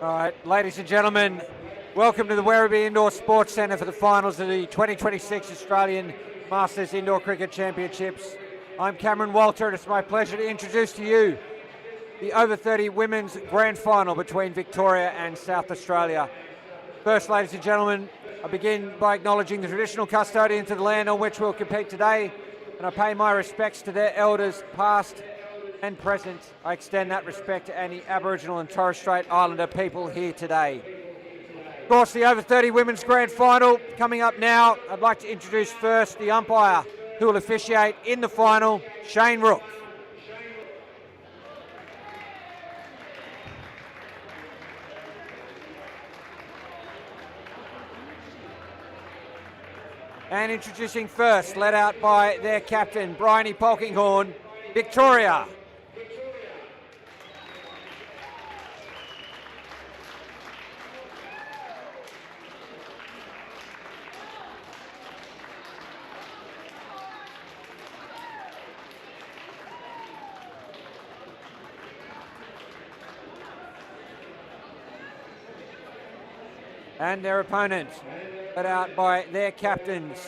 All right, ladies and gentlemen, welcome to the Werribee Indoor Sports Centre for the finals of the 2026 Australian Masters Indoor Cricket Championships. I'm Cameron Walter, and it's my pleasure to introduce to you the over 30 women's grand final between Victoria and South Australia. First, ladies and gentlemen, I begin by acknowledging the traditional custodians of the land on which we'll compete today, and I pay my respects to their elders, past and present. I extend that respect to any Aboriginal and Torres Strait Islander people here today. Of course, the over 30 women's grand final coming up now. I'd like to introduce first the umpire who will officiate in the final, Shane Rook. And introducing first, led out by their captain, Bryony Polkinghorne, Victoria. And their opponents, led out by their captains,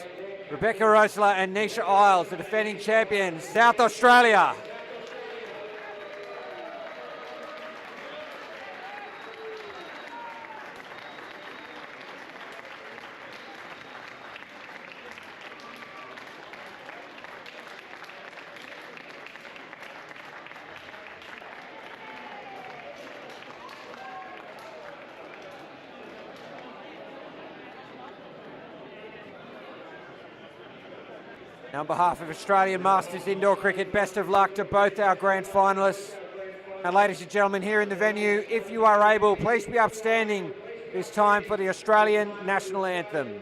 Rebecca Rosler and Nisha Isles, the defending champions, South Australia. On behalf of Australian Masters Indoor Cricket, best of luck to both our grand finalists. Now, ladies and gentlemen, here in the venue, if you are able, please be upstanding this time for the Australian National Anthem.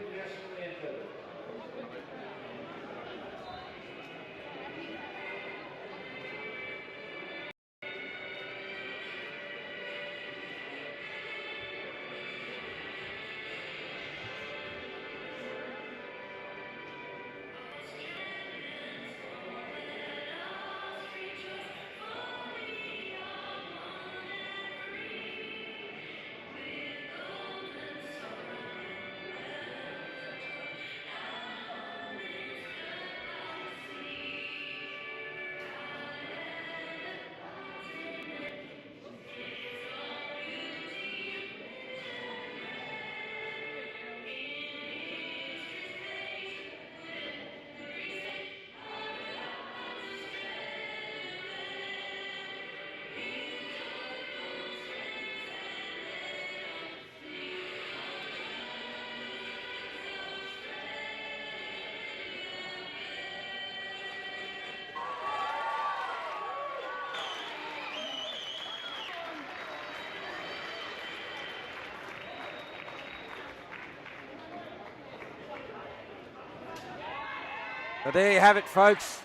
So there you have it, folks.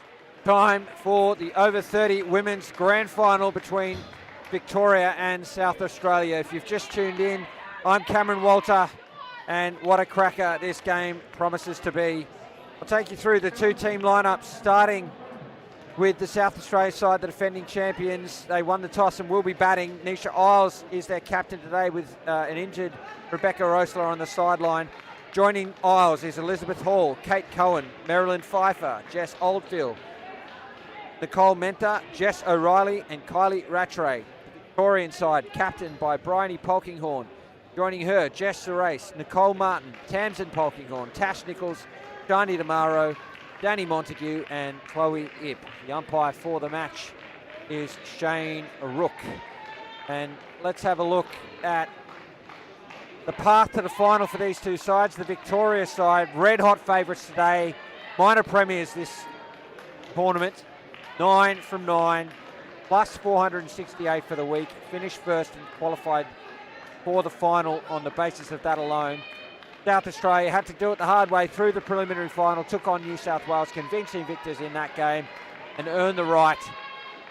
Time for the over 30 women's grand final between Victoria and South Australia. If you've just tuned in, I'm Cameron Walter, and what a cracker this game promises to be. I'll take you through the two-team lineups, starting with the South Australia side, the defending champions. They won the toss and will be batting. Nisha Isles is their captain today with an injured Rebecca Rosler on the sideline. Joining Isles is Elizabeth Hall, Kate Cohen, Marilyn Pfeiffer, Jess Oldfield, Nicole Menta, Jess O'Reilly and Kylie Rattray. The Victorian side, captained by Bryony Polkinghorne. Joining her, Jess Serace, Nicole Martin, Tamsin Polkinghorne, Tash Nichols, Shani Damaro, Danny Montague and Chloe Ip. The umpire for the match is Shane Rook. And let's have a look at the path to the final for these two sides. The Victoria side, red hot favourites today, minor premiers this tournament, 9 from 9, plus 468 for the week, finished first and qualified for the final on the basis of that alone. South Australia had to do it the hard way through the preliminary final, took on New South Wales, convincing victors in that game, and earned the right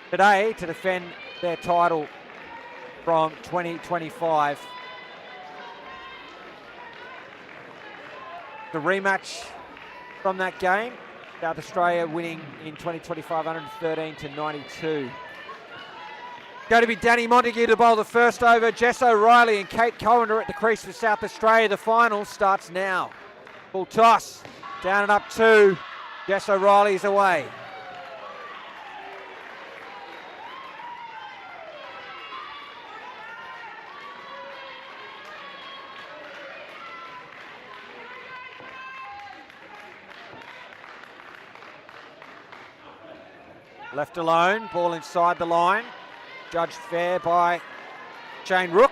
today to defend their title from 2025. The rematch from that game, South Australia winning in 2025 113 to 92. Going to be Danny Montague to bowl the first over. Jess O'Reilly and Kate Cohen are at the crease for South Australia. The final starts now. Full toss. Down and up 2. Jess O'Reilly's away. Left alone, ball inside the line. Judged fair by Jane Rook.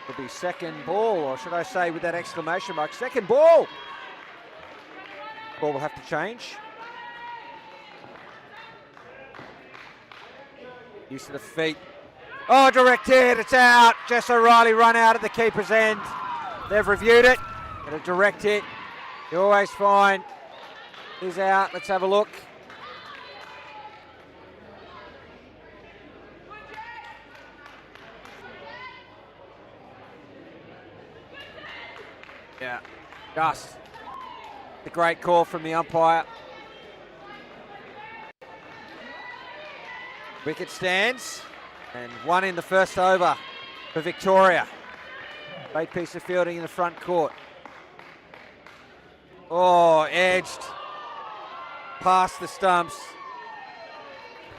Will be second ball, or should I say with that exclamation mark, second ball. Ball will have to change. Use of the feet. Oh, direct hit, it's out. Jess O'Reilly run out at the keeper's end. They've reviewed it. Got a direct hit. You always find is out. Let's have a look. Yeah, just a great call from the umpire. Wicket stands, and 1 in the first over for Victoria. Great piece of fielding in the front court. Oh, edged past the stumps.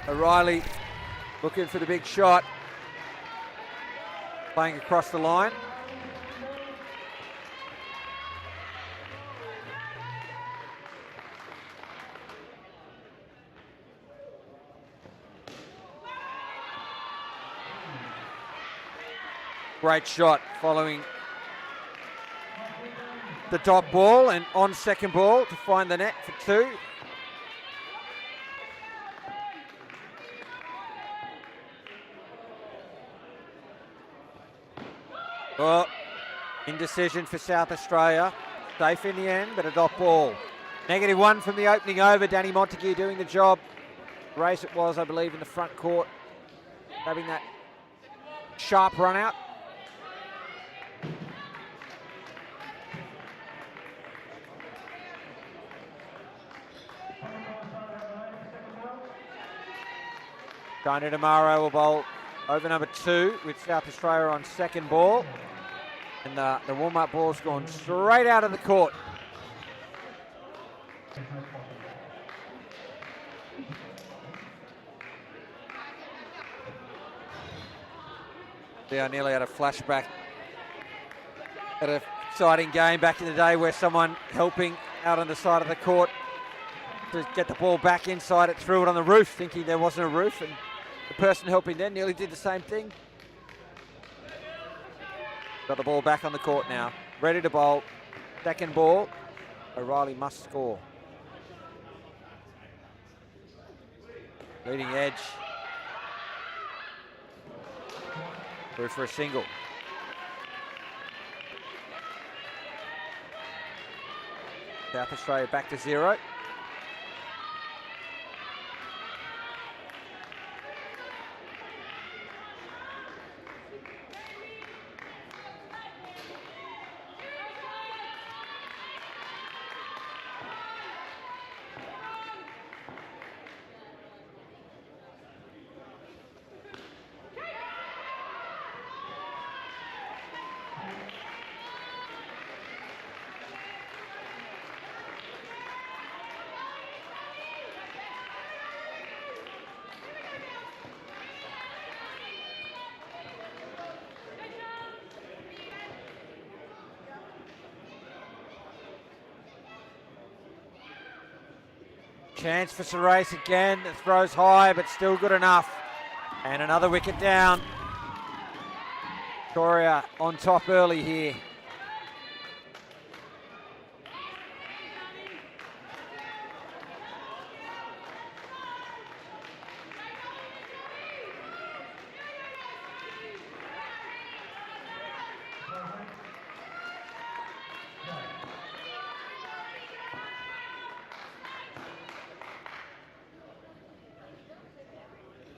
O'Reilly looking for the big shot. Playing across the line. Great shot following the dot ball, and on second ball to find the net for 2. Oh, indecision for South Australia. Safe in the end, but a dot ball. -1 from the opening over. Danny Montague doing the job. Race it was, I believe, in the front court. Having that sharp run out. China Tomorrow will bowl over number 2 with South Australia on second ball. And the warm-up ball's gone straight out of the court. Yeah, I nearly had a flashback at an exciting game back in the day where someone helping out on the side of the court to get the ball back inside it, threw it on the roof thinking there wasn't a roof, and the person helping then nearly did the same thing. Got the ball back on the court now. Ready to bowl. Second ball. O'Reilly must score. Leading edge. Through for a single. South Australia back to 0. Chance for Sarace again. It throws high, but still good enough. And another wicket down. Victoria on top early here.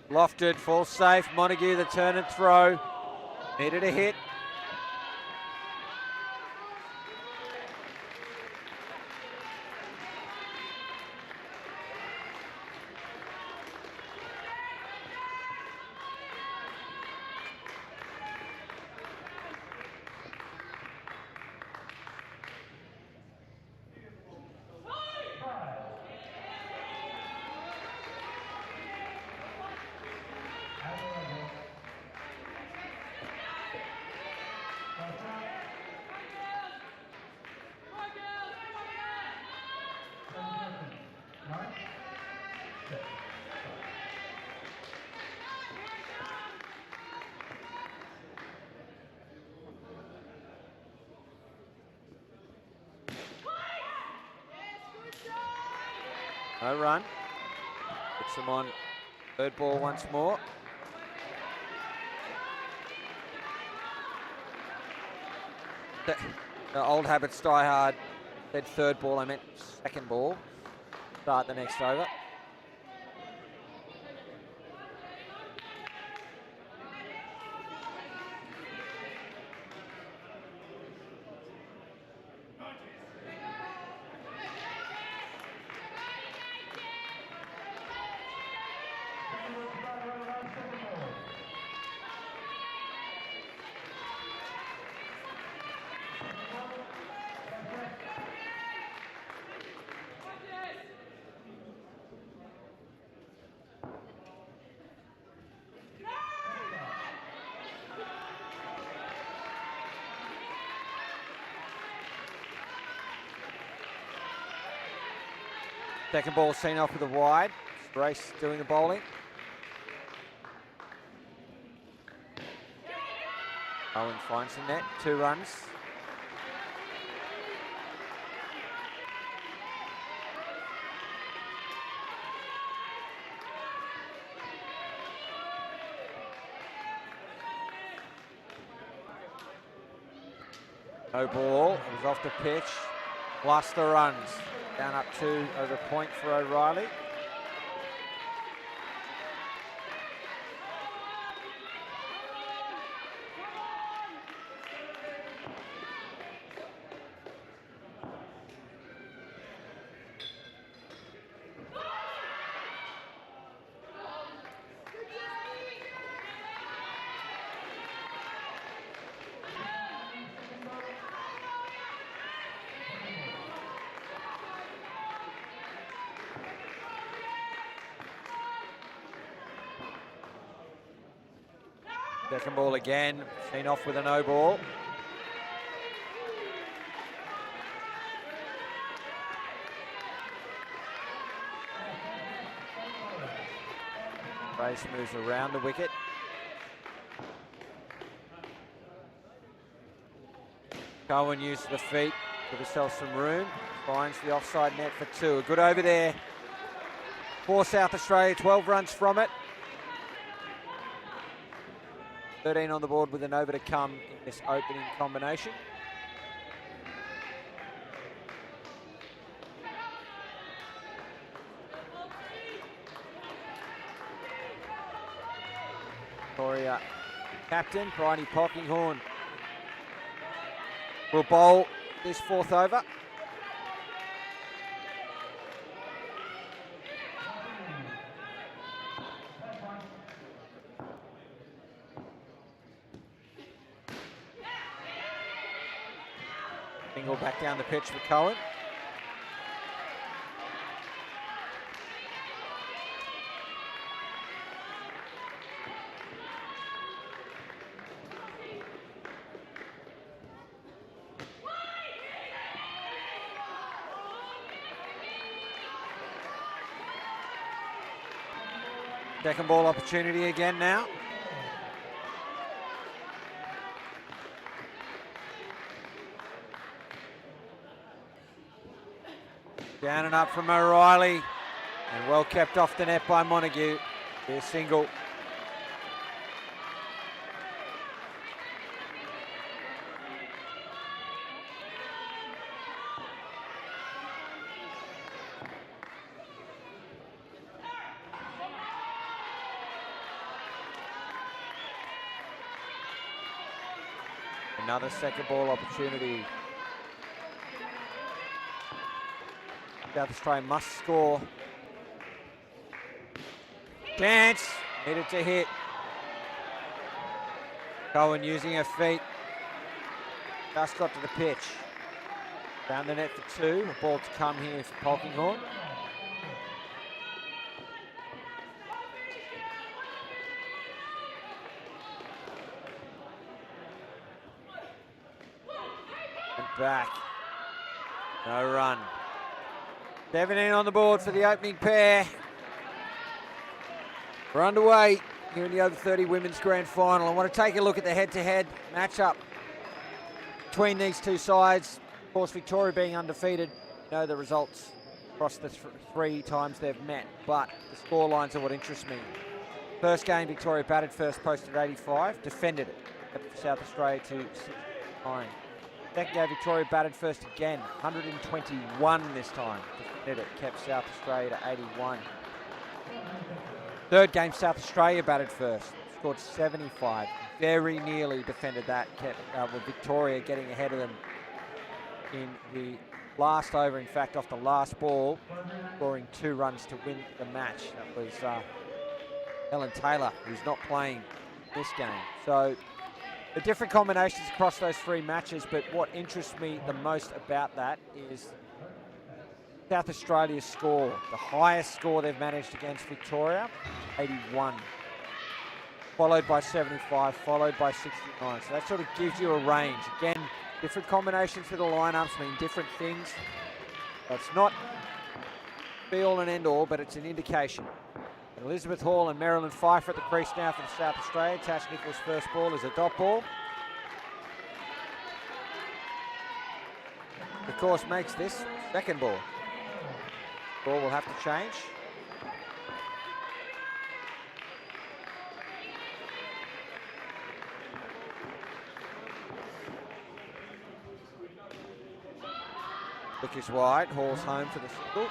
Lofted, falls safe. Montague, the turn and throw. Needed a hit. No run. Puts them on third ball once more. The old habits die hard. Said third ball, I meant second ball. Start the next over. Second ball seen off with a wide. Race doing the bowling. Owen finds the net, 2 runs. No ball, it was off the pitch, plus the runs. Down up 2 over point for O'Reilly. Second ball again, seen off with a no ball. Race moves around the wicket. Cohen uses the feet, give himself some room. Finds the offside net for 2. A good over there for South Australia, 12 runs from it. 13 on the board with an over to come in this opening combination. Victoria captain, Bridie Polkinghorne, will bowl this 4th over. Bingle back down the pitch for Cohen. Second ball opportunity again now. Down and up from O'Reilly, and well kept off the net by Montague. Their single. Another second ball opportunity. South Australia must score. Chance, needed to hit. Cohen using her feet. Just got to the pitch. Found the net for 2. A ball to come here for Polkinghorne. And back. No run. 17 on the board for the opening pair. We're underway here in the over 30 women's grand final. I want to take a look at the head-to-head matchup between these two sides. Of course, Victoria being undefeated, you know the results across the three times they've met, but the scorelines are what interest me. First game, Victoria batted first, posted 85, defended it, kept South Australia to 69. Second game, Victoria batted first again, 121 this time, defended it, kept South Australia to 81. Third game, South Australia batted first, scored 75, very nearly defended that, kept with Victoria getting ahead of them in the last over, in fact, off the last ball, scoring 2 runs to win the match. That was Ellen Taylor, who's not playing this game. So the different combinations across those 3 matches, but what interests me the most about that is South Australia's score. The highest score they've managed against Victoria, 81. Followed by 75, followed by 69. So that sort of gives you a range. Again, different combinations of the lineups mean different things. That's not be all and end all, but it's an indication. And Elizabeth Hall and Marilyn Pfeiffer at the crease now for the South Australia. Tash Nichols' first ball is a dot ball. Of course, makes this second ball. Ball will have to change. Look is wide, Hall's home for the single.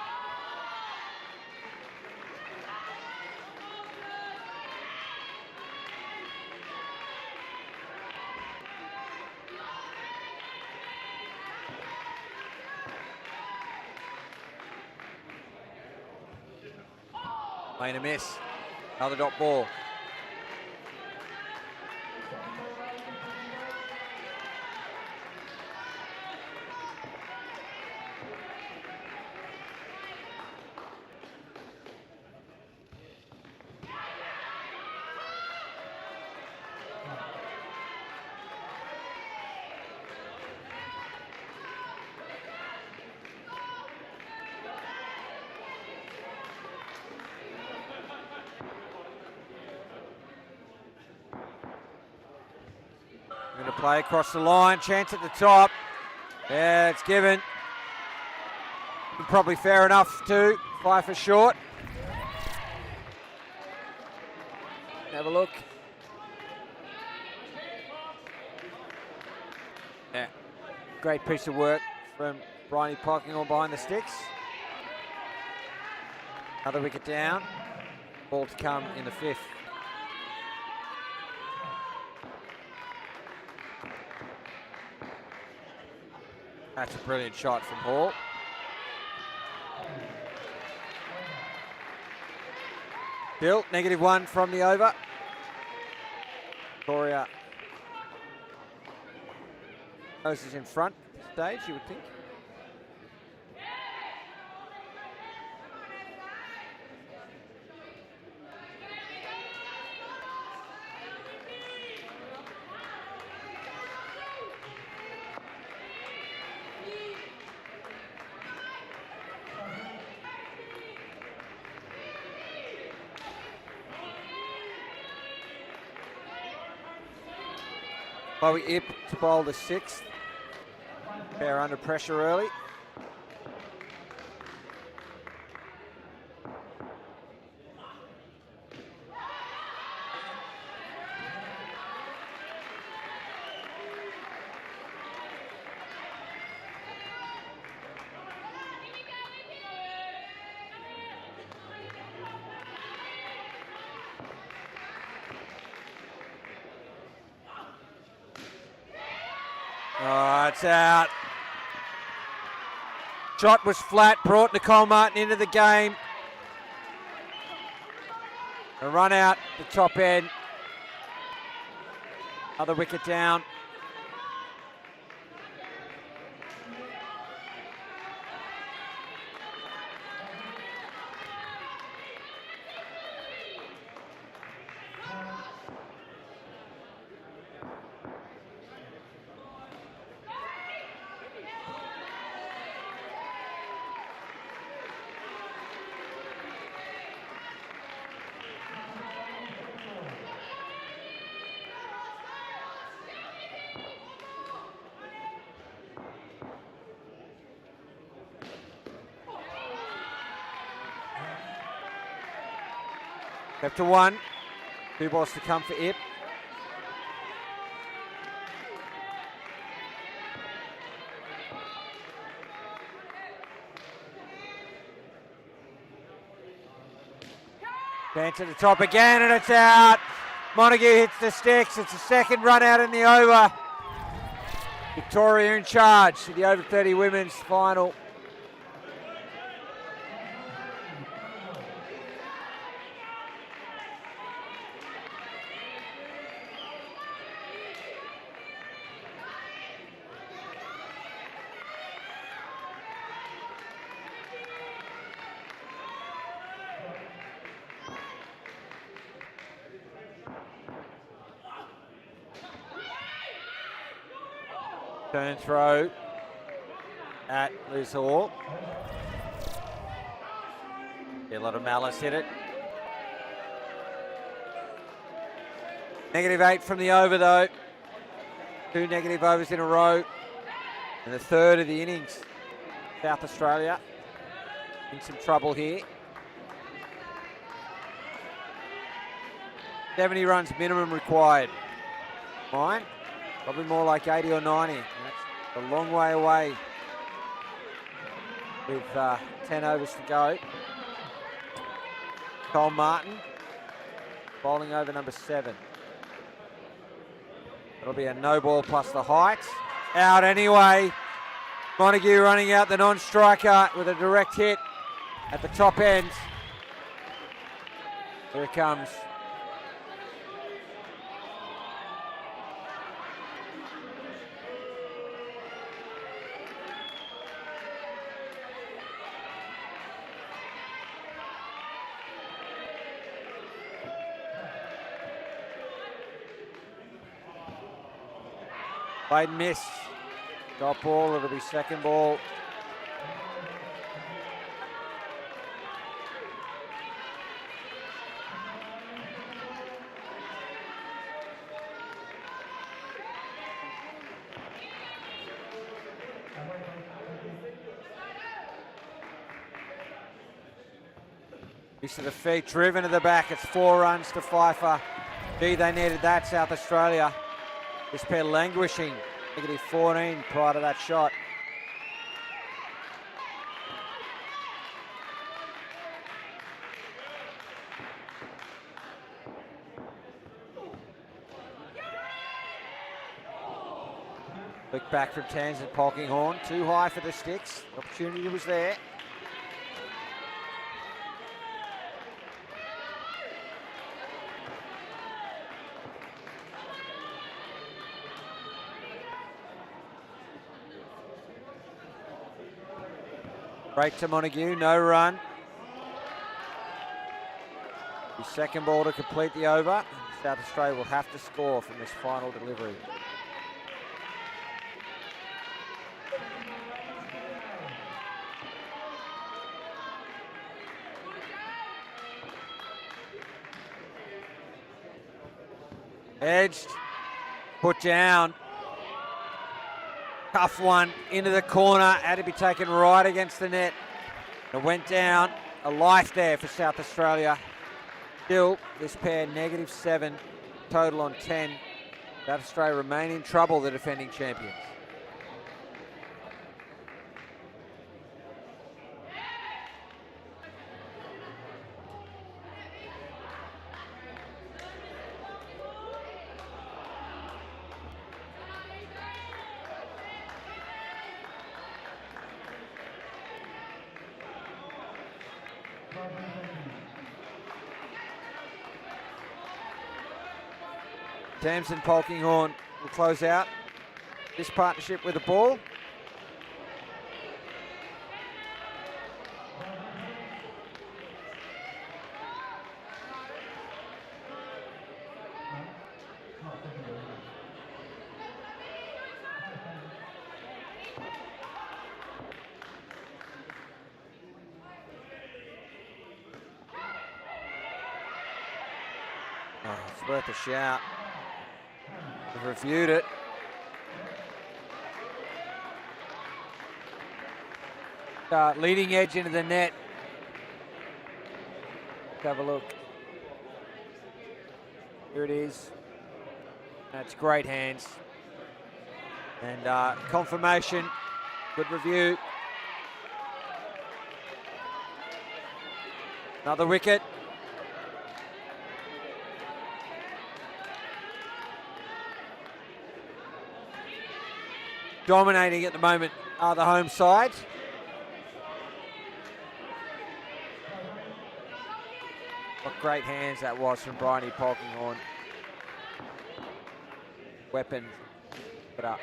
Playing a miss. Another dot ball. Going to play across the line, chance at the top. Yeah, it's given. Probably fair enough too. Pfeiffer short. Have a look. Yeah, great piece of work from Bryony Pockingham behind the sticks. Another wicket down. Ball to come in the 5th. That's a brilliant shot from Hall. Bill, -1 from the over. Victoria is in front at this stage, you would think. Chloe Ip to bowl the 6th. They're under pressure early. Oh, it's out. Shot was flat, brought Nicole Martin into the game. A run out the top end. Another wicket down. Up to 1. 2 balls to come for Ip. Chance at the top again, and it's out. Montague hits the sticks. It's the second run out in the over. Victoria in charge for the over 30 women's final. Turn throw at Liz Hall. A lot of malice hit it. -8 from the over though. 2 negative overs in a row. And the third of the innings. South Australia in some trouble here. 70 runs minimum required. Mine? Probably more like 80 or 90. That's a long way away with 10 overs to go. Cole Martin bowling over number 7. It'll be a no ball plus the height. Out anyway. Montague running out the non-striker with a direct hit at the top end. Here it comes. Played miss. Dot ball, it'll be second ball. Piece of the feet, driven to the back. It's 4 runs to Pfeiffer. Gee, they needed that, South Australia. This pair languishing, -14 prior to that shot. Quick back from Tamsin Polkinghorne, too high for the sticks. Opportunity was there. Break to Montague, no run. The second ball to complete the over. South Australia will have to score from this final delivery. Edged, put down. Tough one into the corner, had to be taken right against the net. It went down, a life there for South Australia. Still, this pair -7, total on 10. South Australia remain in trouble, the defending champions. Tamsin Polkinghorne will close out this partnership with the ball. Oh, it's worth a shout. They've reviewed it. Leading edge into the net. Let's have a look. Here it is. That's great hands. And confirmation. Good review. Another wicket. Dominating at the moment are the home side. What great hands that was from Bryony Polkinghorne. Weapon put up.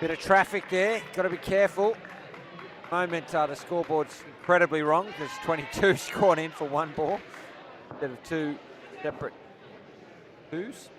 Bit of traffic there, got to be careful. Moment the scoreboard's incredibly wrong because 22's gone in for one ball instead of two separate twos.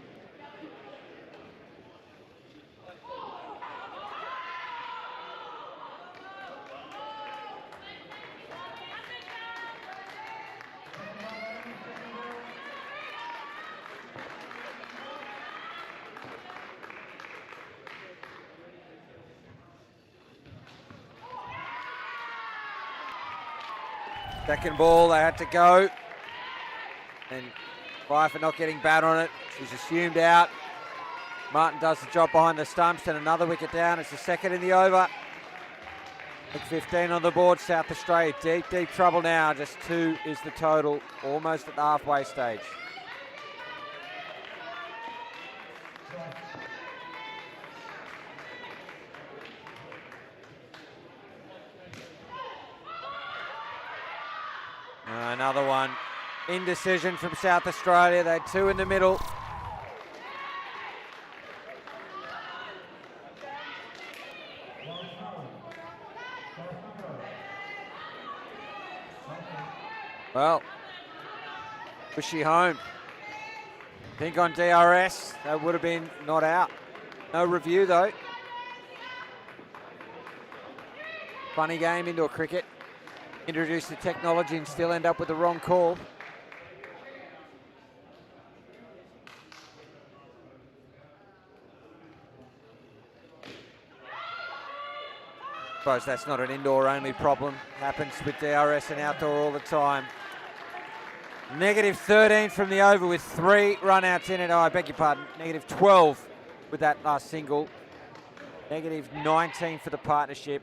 Second ball, they had to go. And Pfeiffer not getting bad on it. She's assumed out. Martin does the job behind the stumps and another wicket down. It's the second in the over. 15 on the board, South Australia. Deep, deep trouble now. Just 2 is the total, almost at the halfway stage. Another one. Indecision from South Australia. They had 2 in the middle. Well, was she home? I think on DRS, that would have been not out. No review though. Funny game, indoor cricket. Introduce the technology and still end up with the wrong call. Suppose that's not an indoor only problem. Happens with DRS and outdoor all the time. Negative 13 from the over with 3 run-outs in it. Oh, I beg your pardon. Negative 12 with that last single. Negative 19 for the partnership.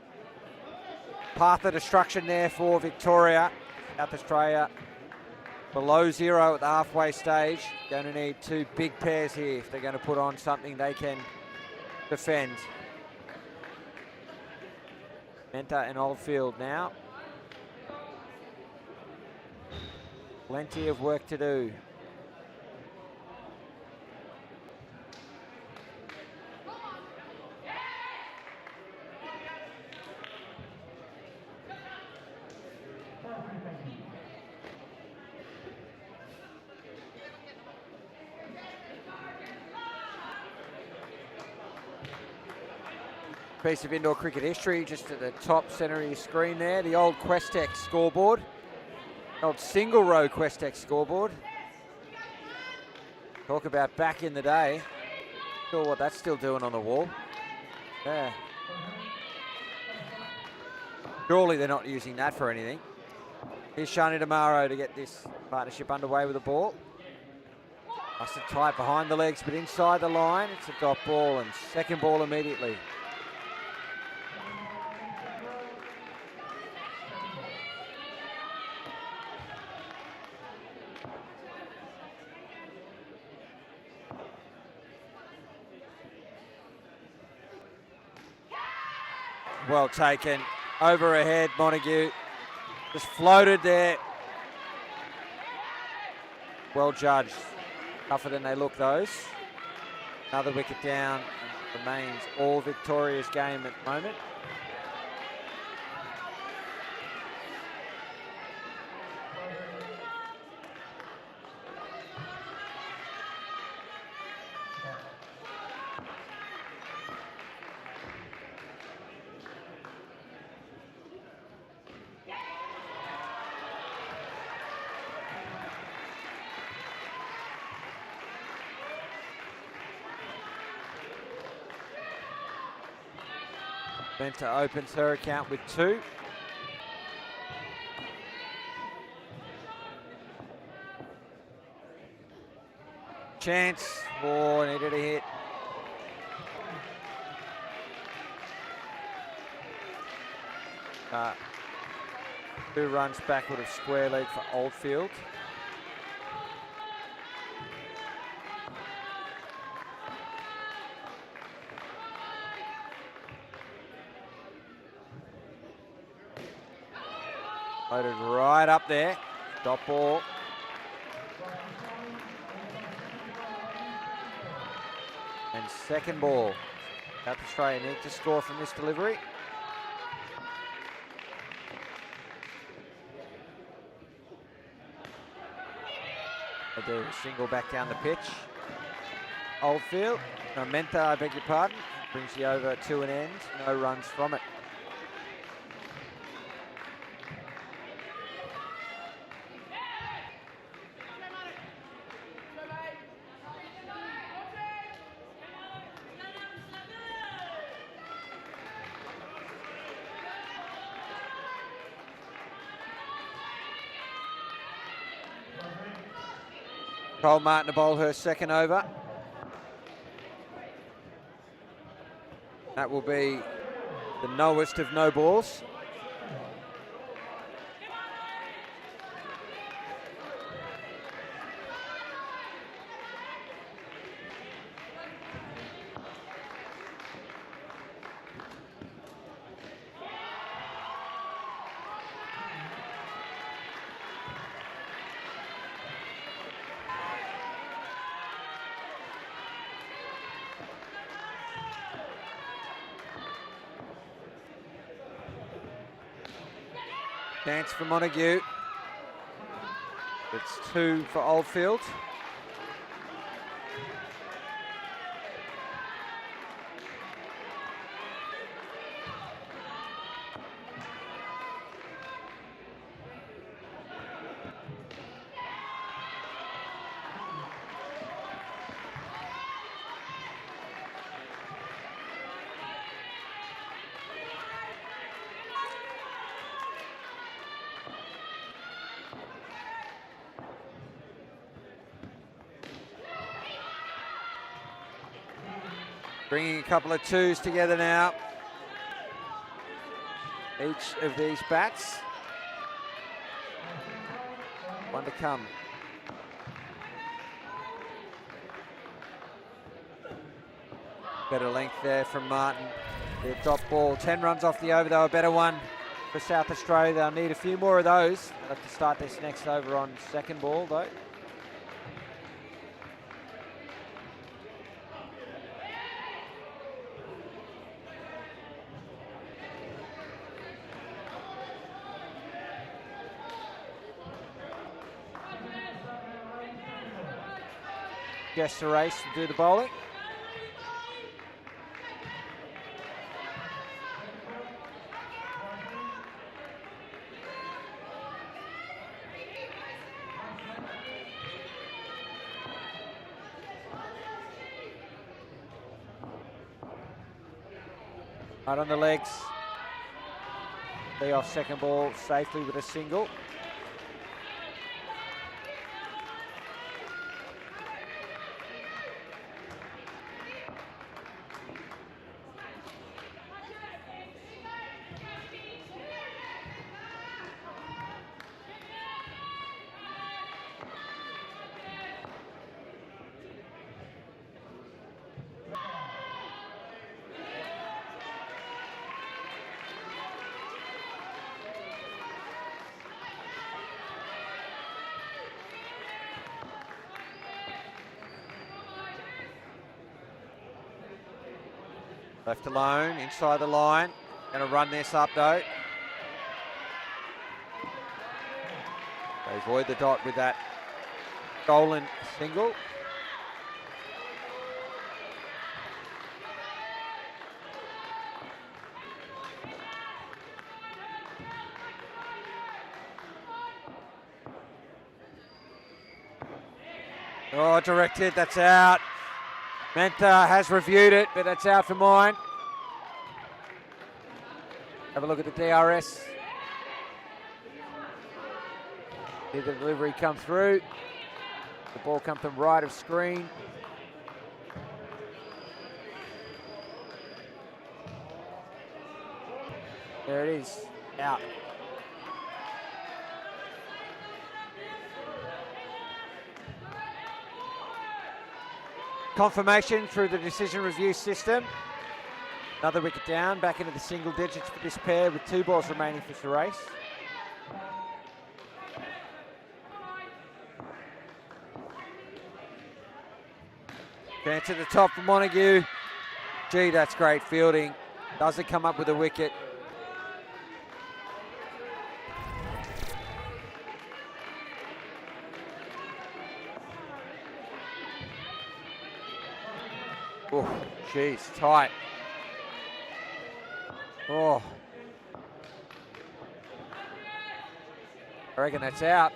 Path of destruction there for Victoria. South Australia below 0 at the halfway stage. Going to need 2 big pairs here if they're going to put on something they can defend. Menta and Oldfield now. Plenty of work to do. Piece of indoor cricket history just at the top center of your screen there. The old Questex scoreboard. Old single row Questex scoreboard. Talk about back in the day. Sure what that's still doing on the wall. Yeah. Surely they're not using that for anything. Here's Shani Damaro to get this partnership underway with the ball. Must have tight behind the legs, but inside the line, it's a dot ball and second ball immediately. Well taken. Over ahead, Montague. Just floated there. Well judged. Tougher than they look, those. Another wicket down. And remains all Victoria's game at the moment. Menta opens her account with 2. Chance. Oh, needed a hit. Two runs backward of square leg for Oldfield. Loaded right up there. Dot ball. And second ball. South Australia need to score from this delivery. They do a single back down the pitch. Oldfield, no, Menta, I beg your pardon, brings you over to an end. No runs from it. Cole Martin to bowl her second over. That will be the knowest of no balls. Chance for Montague. It's 2 for Oldfield. Bringing a couple of 2s together now. Each of these bats. One to come. Better length there from Martin. The dot ball, 10 runs off the over though, a better one for South Australia. They'll need a few more of those. They'll have to start this next over on second ball though. Guess the race to do the bowling. Right on the legs. Be off second ball safely with a single. Left alone, inside the line. Going to run this up though. They avoid the dot with that stolen single. Oh, directed, that's out. Menta has reviewed it, but that's out for mine. Have a look at the DRS. See the delivery come through. The ball come from right of screen. There it is, out. Confirmation through the decision review system. Another wicket down, back into the single digits for this pair with 2 balls remaining for the race. Down to the top for Montague. Gee, that's great fielding. Doesn't come up with a wicket. Oh, geez, tight. Oh. I reckon that's out.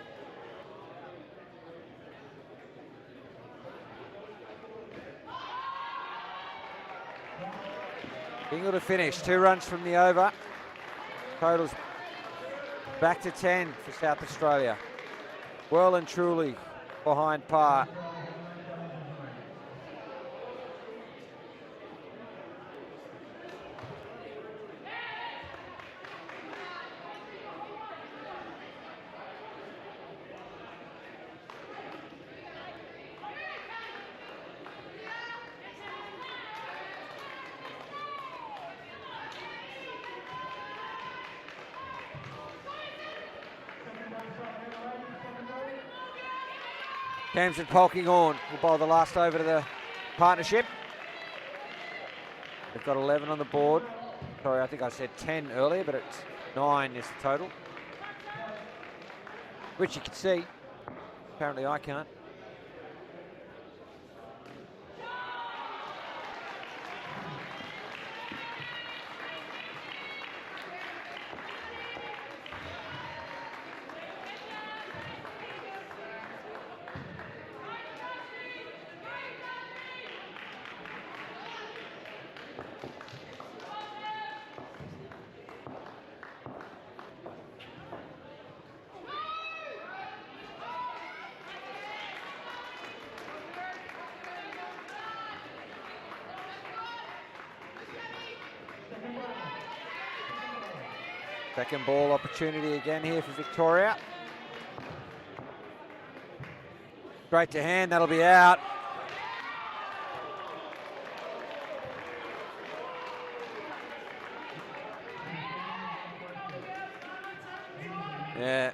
Dingle to finish, 2 runs from the over. Totals back to 10 for South Australia. Well and truly behind par. Camden Polkinghorne will bowl the last over to the partnership. They've got 11 on the board. Sorry, I think I said 10 earlier, but it's 9 is the total. Which you can see. Apparently I can't. Second ball opportunity again here for Victoria. Straight to hand, that'll be out. Yeah,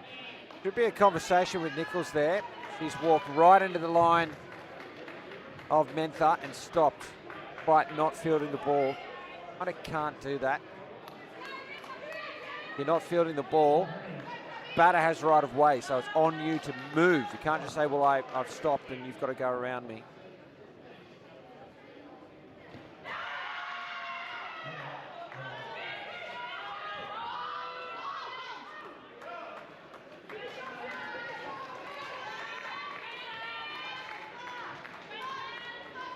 should be a conversation with Nichols there. She's walked right into the line of Mentha and stopped, despite not fielding the ball. I can't do that. You're not fielding the ball. Batter has right of way, so it's on you to move. You can't just say, well, I've stopped and you've got to go around me.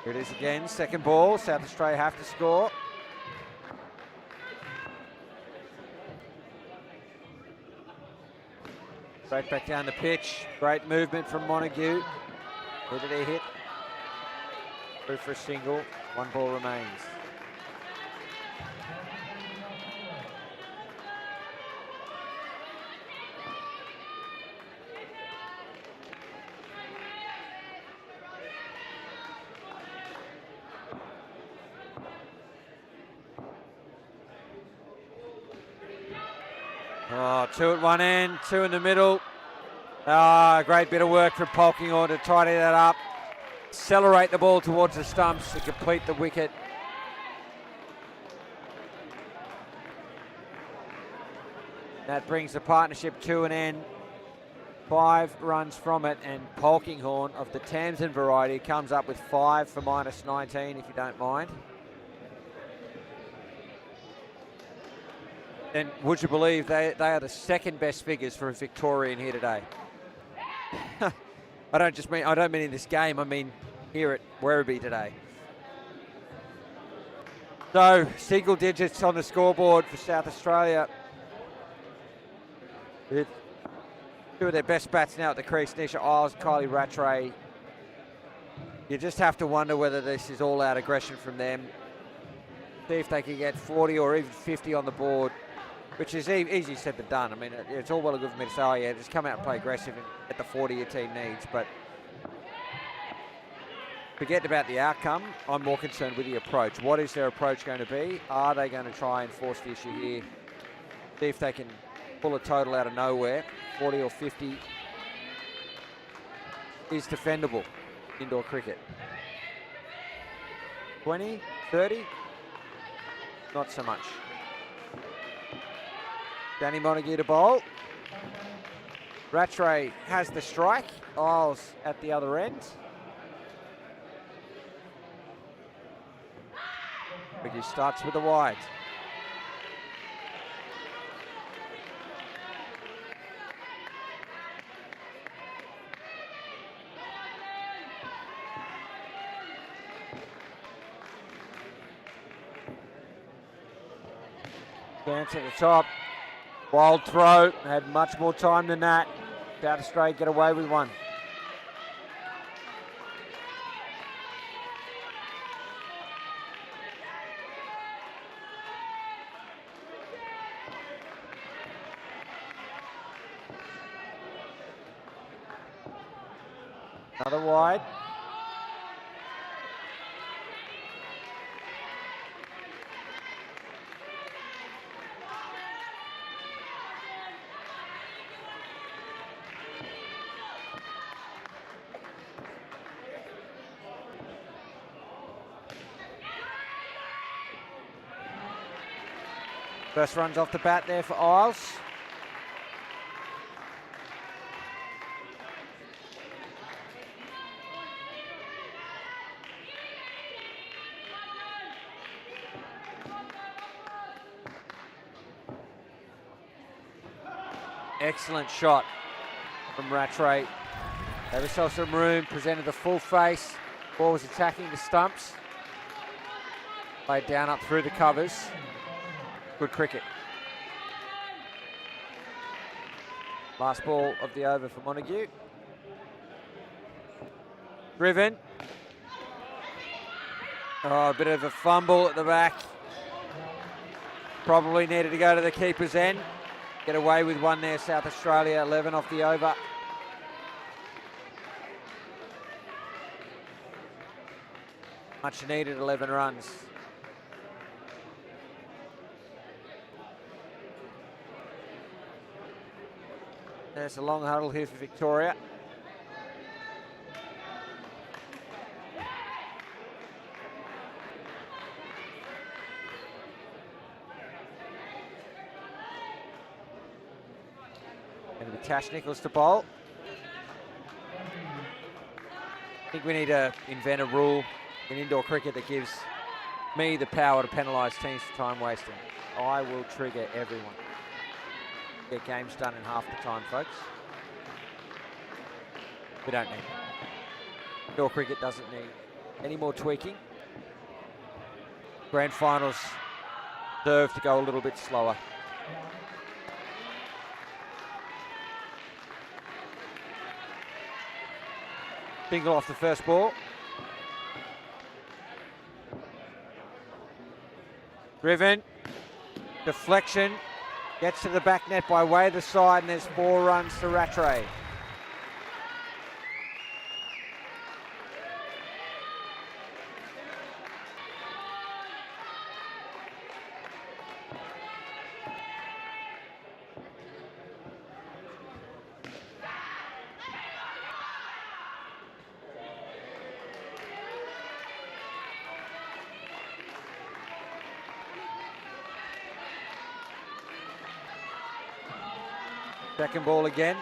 Here it is again, second ball. South Australia have to score. Straight back down the pitch. Great movement from Montague. Where did he hit? Through for a single. 1 ball remains. Oh, 2 at one end, 2 in the middle. Ah, great bit of work from Polkinghorne to tidy that up. Accelerate the ball towards the stumps to complete the wicket. That brings the partnership to an end. 5 runs from it, and Polkinghorne of the Tamsin variety comes up with 5 for -19, if you don't mind. And would you believe they are the second best figures for a Victorian here today? I don't mean in this game, I mean here at Werribee today. So, single digits on the scoreboard for South Australia. With two of their best bats now at the crease, Nisha Isles, Kylie Rattray. You just have to wonder whether this is all-out aggression from them. See if they can get 40 or even 50 on the board, which is easy said than done. I mean, it's all well and good for me to say, oh yeah, just come out and play aggressive and get the 40 your team needs, but forget about the outcome. I'm more concerned with the approach. What is their approach going to be? Are they going to try and force the issue here? See if they can pull a total out of nowhere. 40 or 50 is defendable. Indoor cricket. 20, 30, not so much. Danny Montague to bowl. Rattray has the strike. Isles at the other end. He starts with the wide. Dance at the top. Wild throw. Had much more time than that. South Australia get away with one. Another wide. First runs off the bat there for Isles. Excellent shot from Rattray. Gave herself some room, presented the full face. Ball was attacking the stumps. Played down up through the covers. Good cricket. Last ball of the over for Montague. Driven. Oh, a bit of a fumble at the back. Probably needed to go to the keeper's end. Get away with one there, South Australia, 11 off the over. Much needed 11 runs. There's a long huddle here for Victoria. Going to be Tash Nichols to bowl. I think we need to invent a rule in indoor cricket that gives me the power to penalise teams for time wasting. I will trigger everyone. Get games done in half the time, folks. We don't need it. Indoor cricket doesn't need any more tweaking. Grand finals deserve to go a little bit slower. Bingle off the first ball. Driven. Deflection. Gets to the back net by way of the side, and there's 4 runs to Rattray. Second ball again.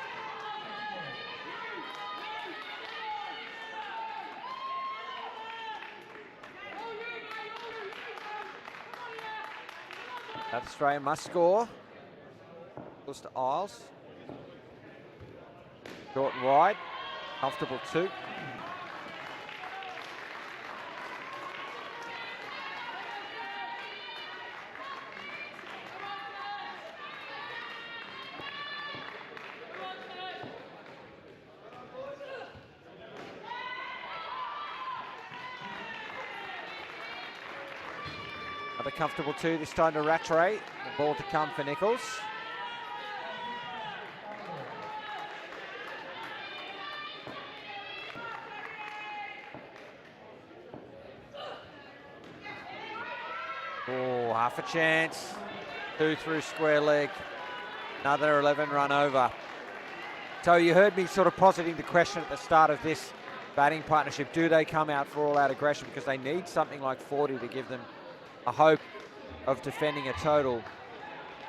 South Australia must score. Goes to Isles. Short and wide. Comfortable 2. Another comfortable 2 this time to Rattray. The ball to come for Nichols. Oh, half a chance. 2 through square leg. Another 11 run over. So you heard me sort of positing the question at the start of this batting partnership. Do they come out for all-out aggression? Because they need something like 40 to give them a hope of defending a total.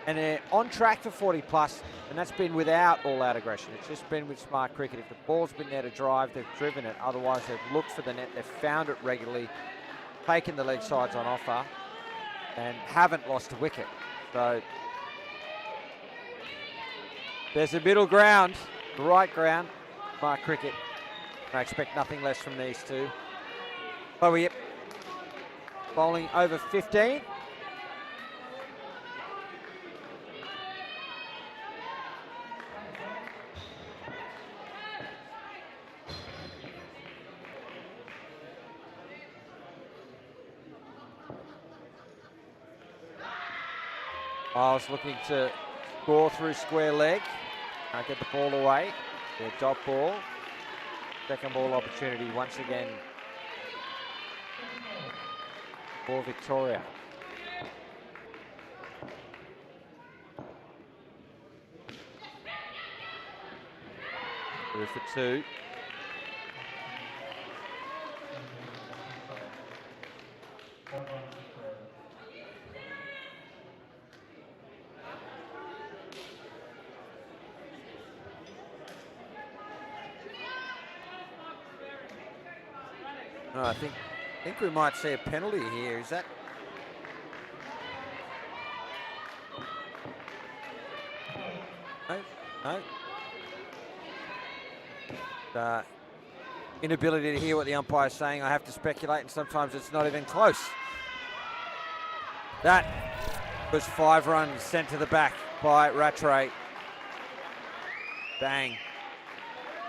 And they're on track for 40 plus, and that's been without all-out aggression. It's just been with smart cricket. If the ball's been there to drive, they've driven it. Otherwise, they've looked for the net. They've found it regularly, taken the leg sides on offer, and haven't lost a wicket. So there's a middle ground, the right ground, smart cricket. I expect nothing less from these two. Chloe bowling over 15. Miles looking to score through square leg. Can't get the ball away. Their dot ball. Second ball opportunity once again for Victoria. Through for 2. Oh, I think we might see a penalty here. Is that? No. Inability to hear what the umpire's saying. I have to speculate, and sometimes it's not even close. That was 5 runs sent to the back by Rattray. Bang.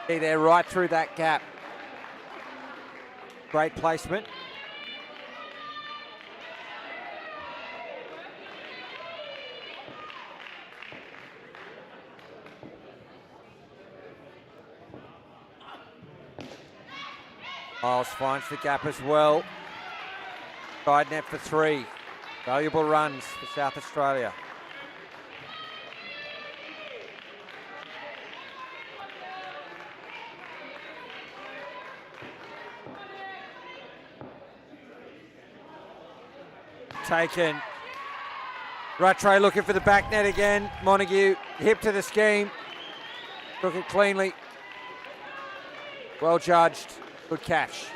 See there, right through that gap. Great placement. Miles finds the gap as well. Side net for 3. Valuable runs for South Australia. Taken. Rattray looking for the back net again. Montague hip to the scheme. Took it cleanly. Well judged. Good catch.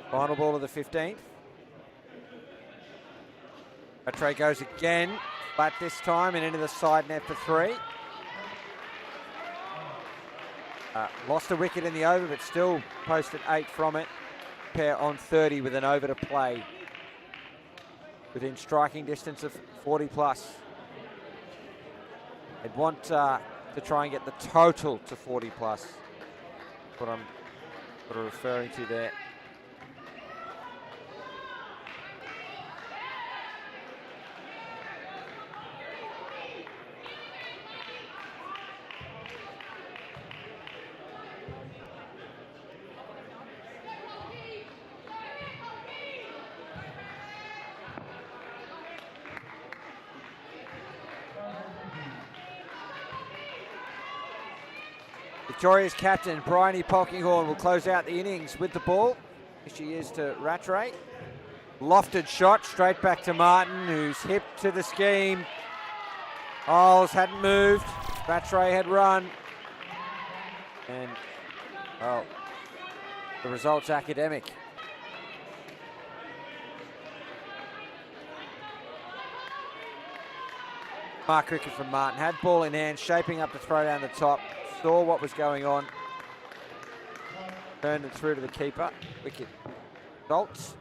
Final ball of the 15th. Rattray goes again, flat this time and into the side net for 3. Lost a wicket in the over, but still posted 8 from it. Pair on 30 with an over to play. Within striking distance of 40 plus. They'd want to try and get the total to 40 plus. What I'm sort of referring to there. Victoria's captain, Bryony Polkinghorne, will close out the innings with the ball. Here she is to Rattray. Lofted shot straight back to Martin, who's hip to the scheme. Isles hadn't moved. Rattray had run. And, well, the result's academic. Mark cricket from Martin. Had ball in hand, shaping up to throw down the top. Saw what was going on. Turned it through to the keeper. Wicket results.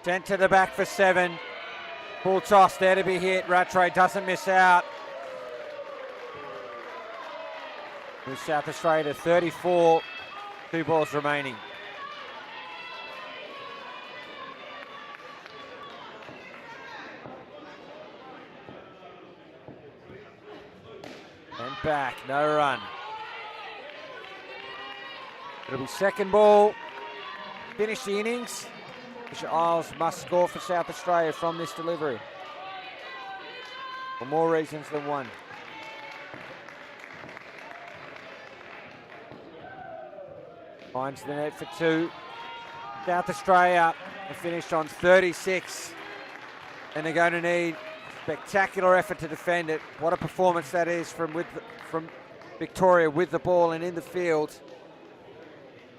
Sent to the back for 7. Full toss there to be hit. Rattray doesn't miss out. With South Australia to 34. 2 balls remaining. And back, no run. It'll be second ball. Finish the innings. Isles must score for South Australia from this delivery. For more reasons than one. Finds the net for 2. South Australia have finished on 36. And they're going to need spectacular effort to defend it. What a performance that is from Victoria with the ball and in the field.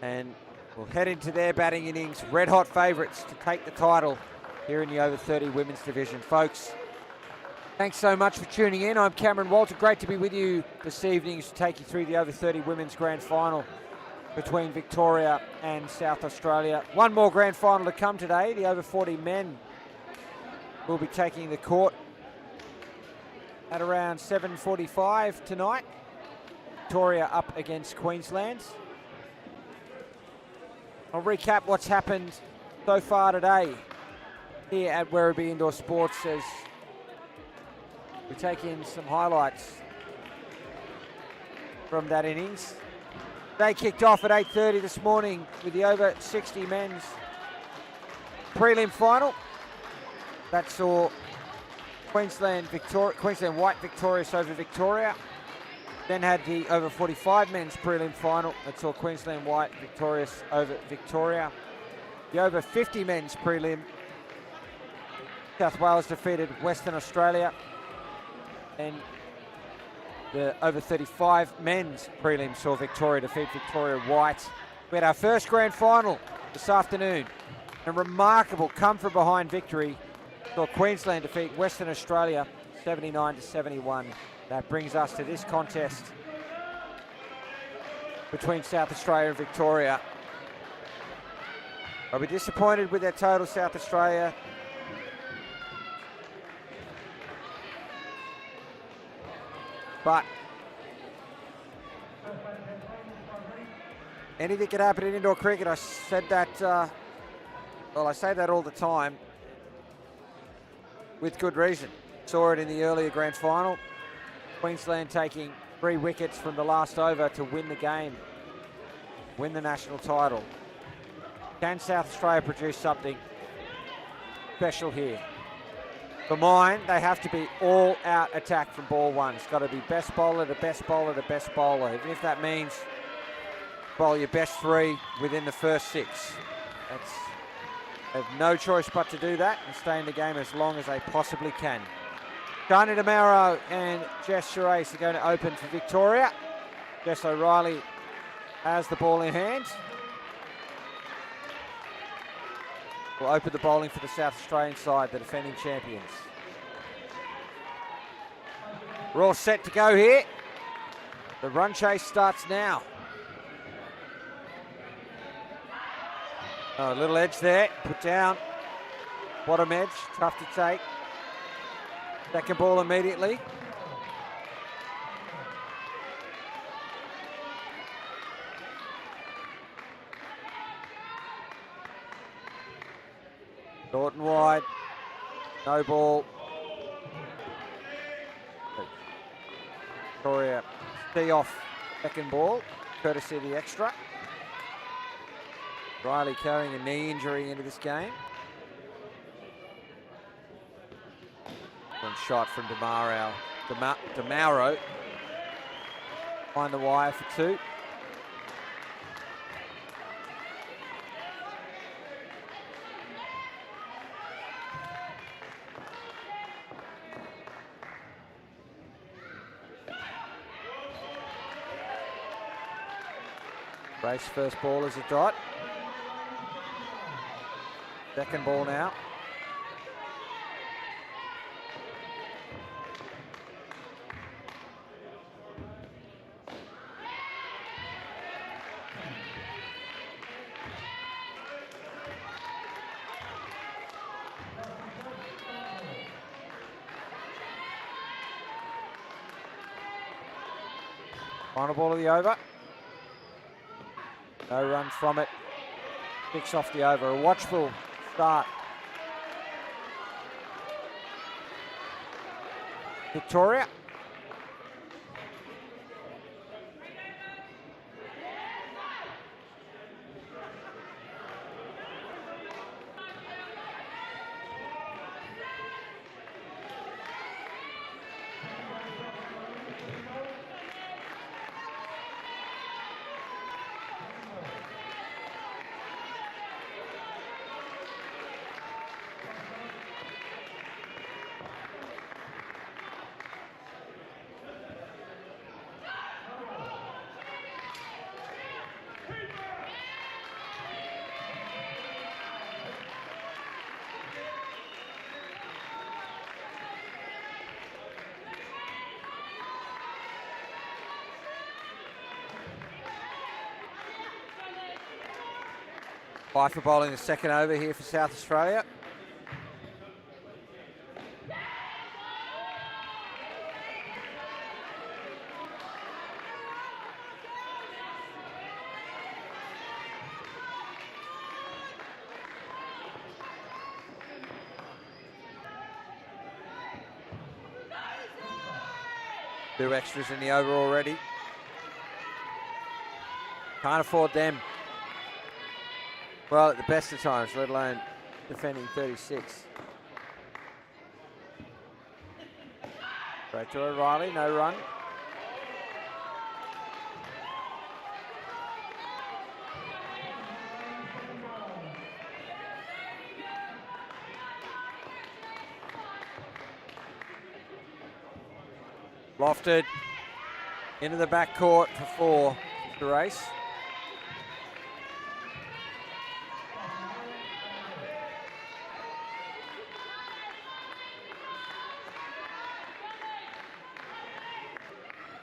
And we'll head into their batting innings. Red hot favourites to take the title here in the over 30 women's division. Folks, thanks so much for tuning in. I'm Cameron Walter. Great to be with you this evening to take you through the over 30 women's grand final between Victoria and South Australia. One more grand final to come today. The over 40 men will be taking the court at around 7:45 tonight. Victoria up against Queensland. I'll recap what's happened so far today here at Werribee Indoor Sports as we take in some highlights from that innings. They kicked off at 8:30 this morning with the over 60 men's prelim final. That saw Queensland White victorious over Victoria. Then had the over 45 men's prelim final that saw Queensland White victorious over Victoria. The over 50 men's prelim, South Wales defeated Western Australia. And the over 35 men's prelim saw Victoria defeat Victoria White. We had our first grand final this afternoon. A remarkable come from behind victory saw Queensland defeat Western Australia 79-71. That brings us to this contest between South Australia and Victoria. I'll be disappointed with their total, South Australia. But anything can happen in indoor cricket. I said that, I say that all the time with good reason. Saw it in the earlier grand final. Queensland taking 3 wickets from the last over to win the game, win the national title. Can South Australia produce something special here? For mine, they have to be all-out attack from ball 1. It's got to be best bowler to best bowler to best bowler, even if that means bowl your best 3 within the first 6. They have no choice but to do that and stay in the game as long as they possibly can. Shani Damaro and Jess Charest are going to open for Victoria. Jess O'Reilly has the ball in hand. Will open the bowling for the South Australian side, the defending champions. We're all set to go here. The run chase starts now. Oh, a little edge there, put down. Bottom edge, tough to take. Second ball immediately. Short and wide. No ball. Victoria tee off second ball, courtesy of the extra. Riley carrying a knee injury into this game. From excellent shot from DeMauro. Behind the wire for 2. Race first ball is a dot. Second ball now. Final ball of the over. No run from it. 6 off the over. A watchful start. Victoria. Pfeiffer bowling the second over here for South Australia. Two extras in the over already. Can't afford them. Well, at the best of times, let alone defending 36. Straight to O'Reilly, no run. Lofted into the back court for 4 to race.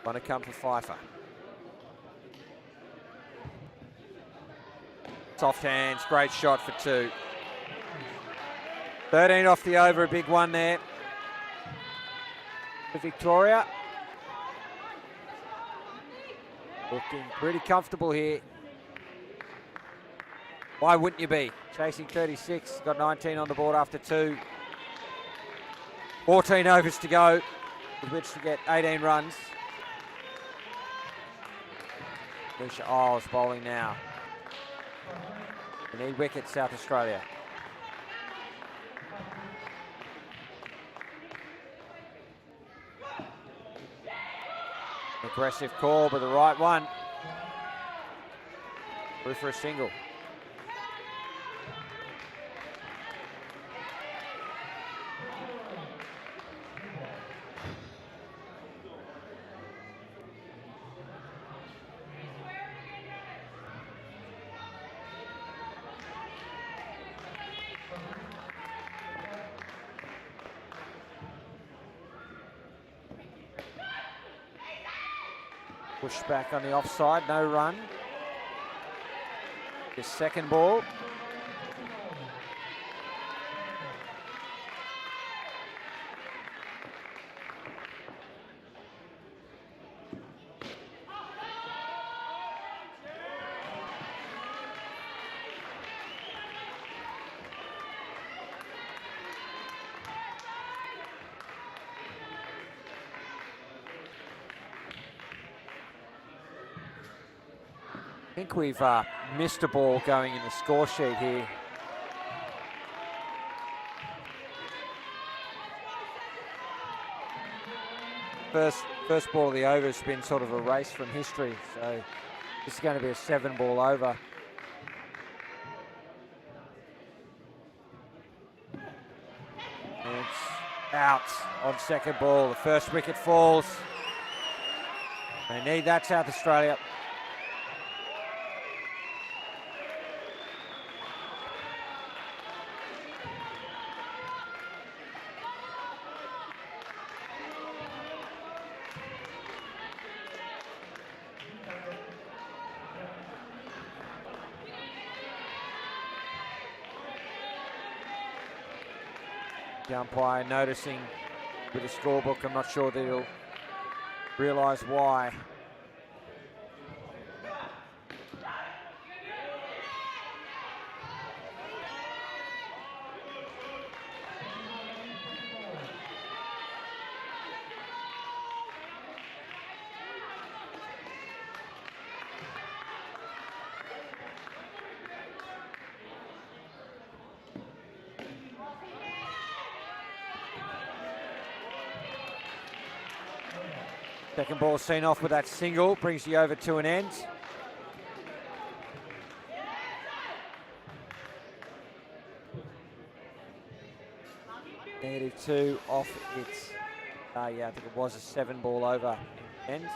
One to come for Pfeiffer. Soft hands, great shot for 2. 13 off the over, a big one there for Victoria. Looking pretty comfortable here. Why wouldn't you be? Chasing 36, got 19 on the board after 2. 14 overs to go, with which to get 18 runs. Lucia Isles bowling now. We need wickets, South Australia. Aggressive call, but the right one. Through for a single. Push back on the offside, no run. His second ball. I think we've missed a ball going in the score sheet here. first ball of the over has been sort of erased from history, so this is going to be a 7-ball over. And it's out on second ball. The first wicket falls. They need that, South Australia. The umpire noticing with the scorebook. I'm not sure that he'll realise why. Second ball seen off with that single, brings the over to an end. -2 off its, yeah, I think it was a 7-ball over end.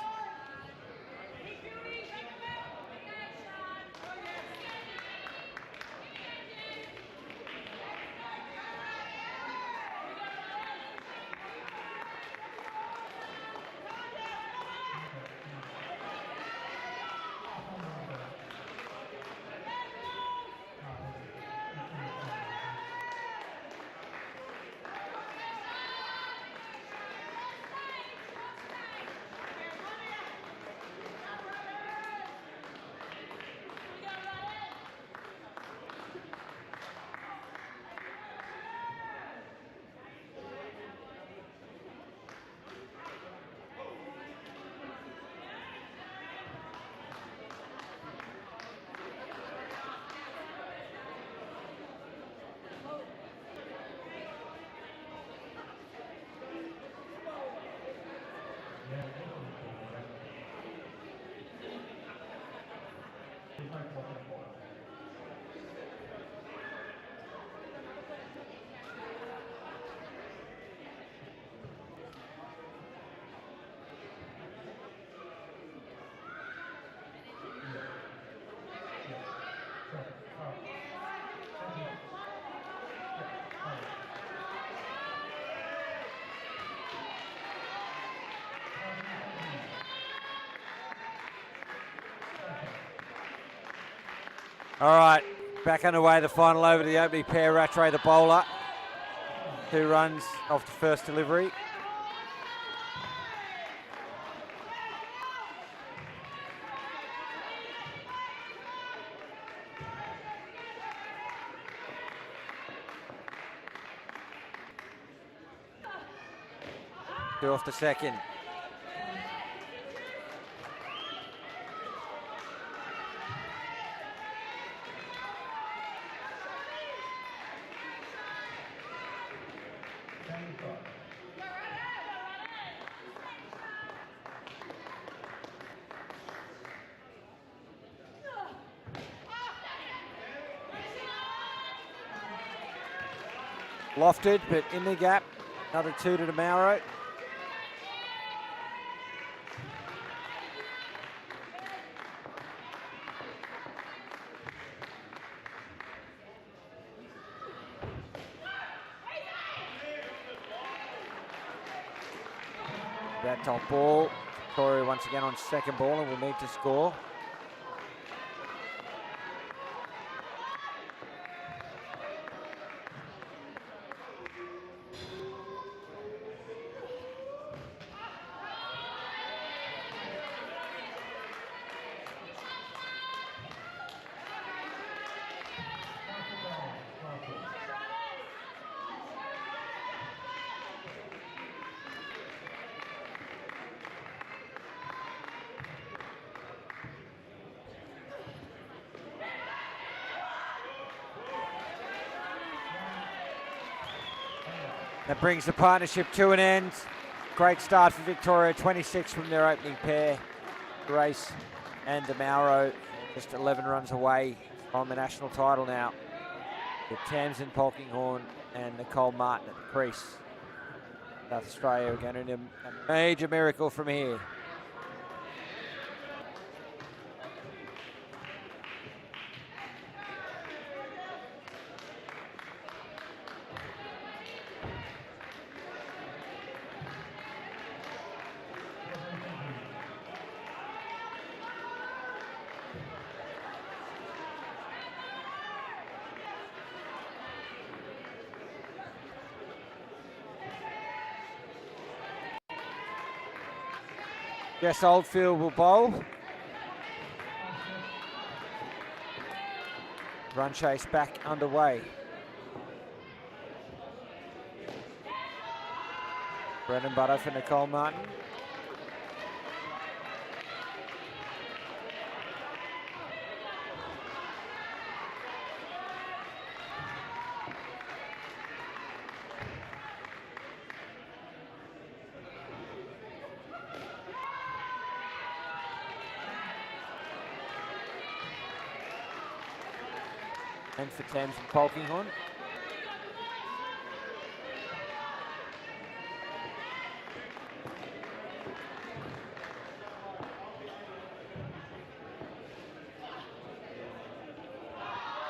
All right, back underway, the final over to the opening pair. Rattray, the bowler, 2 runs off the first delivery. Two off the second. Lofted, but in the gap. Another 2 to Mauro. That top ball. Victoria once again on second ball and will need to score. That brings the partnership to an end. Great start for Victoria, 26 from their opening pair. Grace and DeMauro just 11 runs away from the national title now. With Tamsin Polkinghorne and Nicole Martin at the crease. South Australia are going to need a major miracle from here. Jess Oldfield will bowl. Run chase back underway. Bread and butter for Nicole Martin. And for Tamsin Polkinghorne.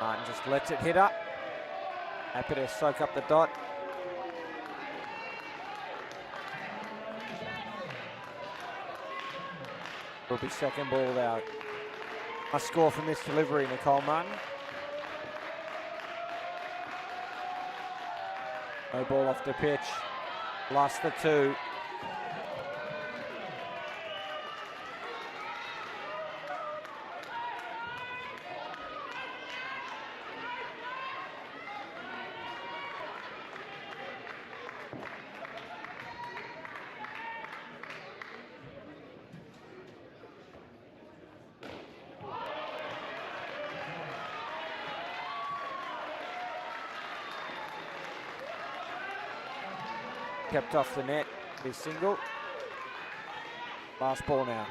Martin just lets it hit up. Happy to soak up the dot. Will be second ball out. Must score from this delivery, Nicole Martin. No ball off the pitch. Lost the two. Kept off the net, his single. Last ball now.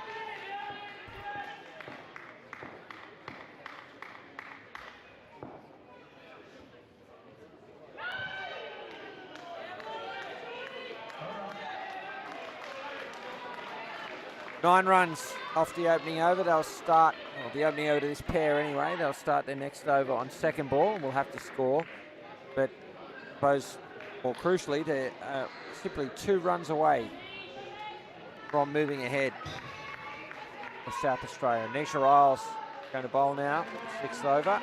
Nine runs off the opening over. They'll start, well, the opening over to this pair anyway. They'll start their next over on second ball and we'll have to score. But I suppose more crucially, they're simply 2 runs away from moving ahead for South Australia. Nisha Riles going to bowl now, 6th over.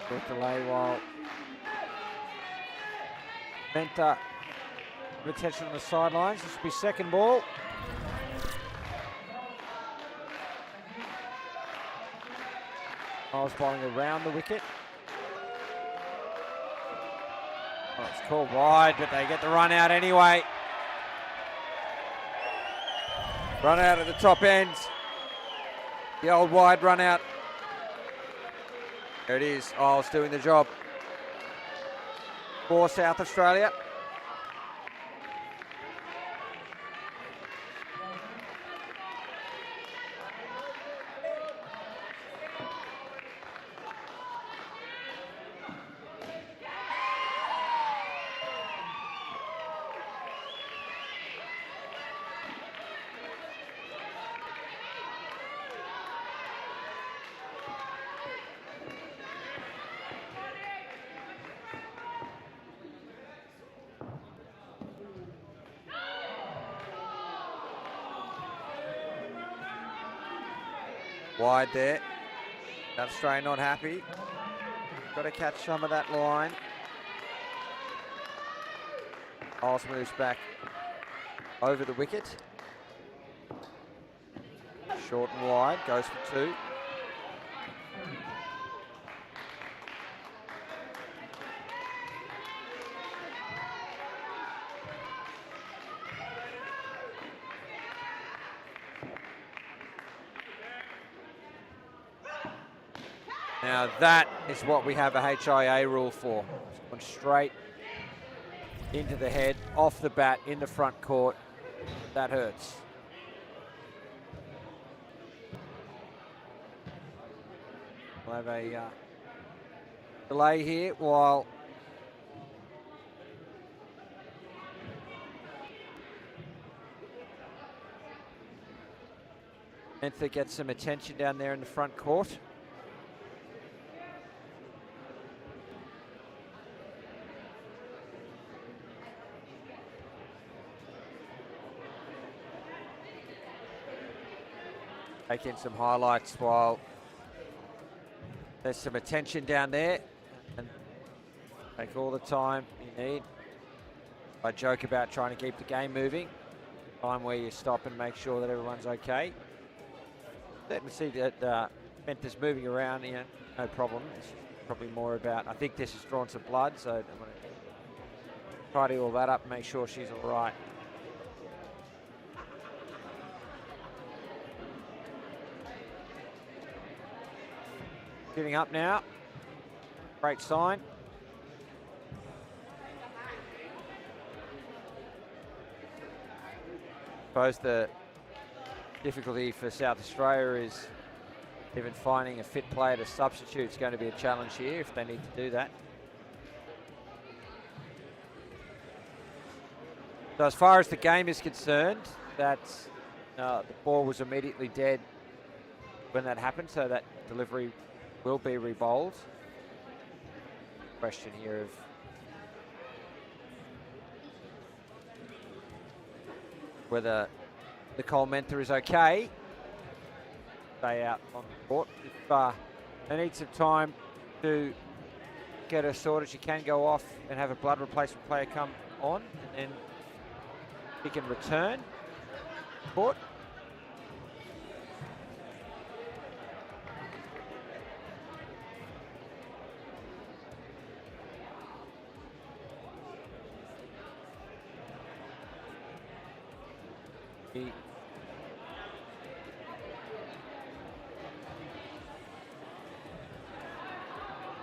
Short delay while Menta with attention on the sidelines. This will be second ball. Miles bowling around the wicket. Oh, it's called wide, but they get the run out anyway. Run out at the top end. The old wide run out. There it is. Isles doing the job for South Australia. Wide there. South Australia not happy. Got to catch some of that line. Isles moves back over the wicket. Short and wide, goes for 2. Now that is what we have a HIA rule for. It's going straight into the head, off the bat, in the front court. That hurts. We'll have a delay here while Mentha gets some attention down there in the front court. Taking some highlights while there's some attention down there, and take all the time you need. I joke about trying to keep the game moving. Time where you stop and make sure that everyone's okay. Let me see that Mentha's moving around, you know, no problem. It's probably more about, I think this has drawn some blood, so I'm going to tidy all that up and make sure she's all right. Giving up now. Great sign. I suppose the difficulty for South Australia is even finding a fit player to substitute is going to be a challenge here if they need to do that. So as far as the game is concerned, that's the ball was immediately dead when that happened, so that delivery will be rebowled. Question here of whether Nicole Mentha is okay. Stay out on the court. If they need some time to get her sorted, she can go off and have a blood replacement player come on, and then he can return court.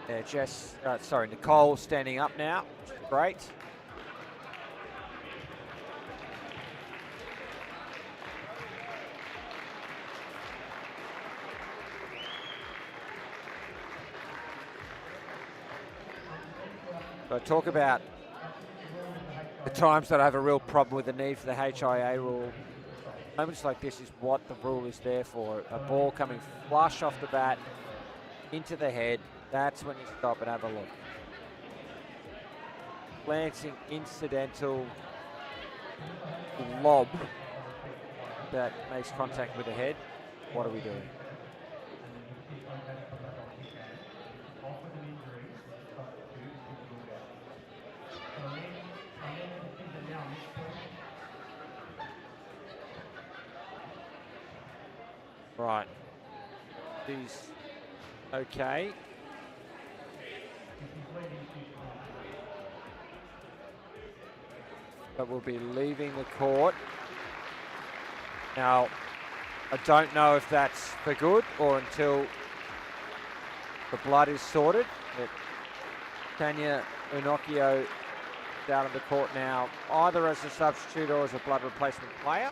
Yeah, Nicole standing up now. Great. So talk about the times that I have a real problem with the need for the HIA rule. Moments like this is what the rule is there for. A ball coming flush off the bat into the head. That's when you stop and have a look. Glancing incidental lob that makes contact with the head. What are we doing? Right. She's okay. But we'll be leaving the court. Now, I don't know if that's for good or until the blood is sorted. But Tanya Unocchio down on the court now, either as a substitute or as a blood replacement player.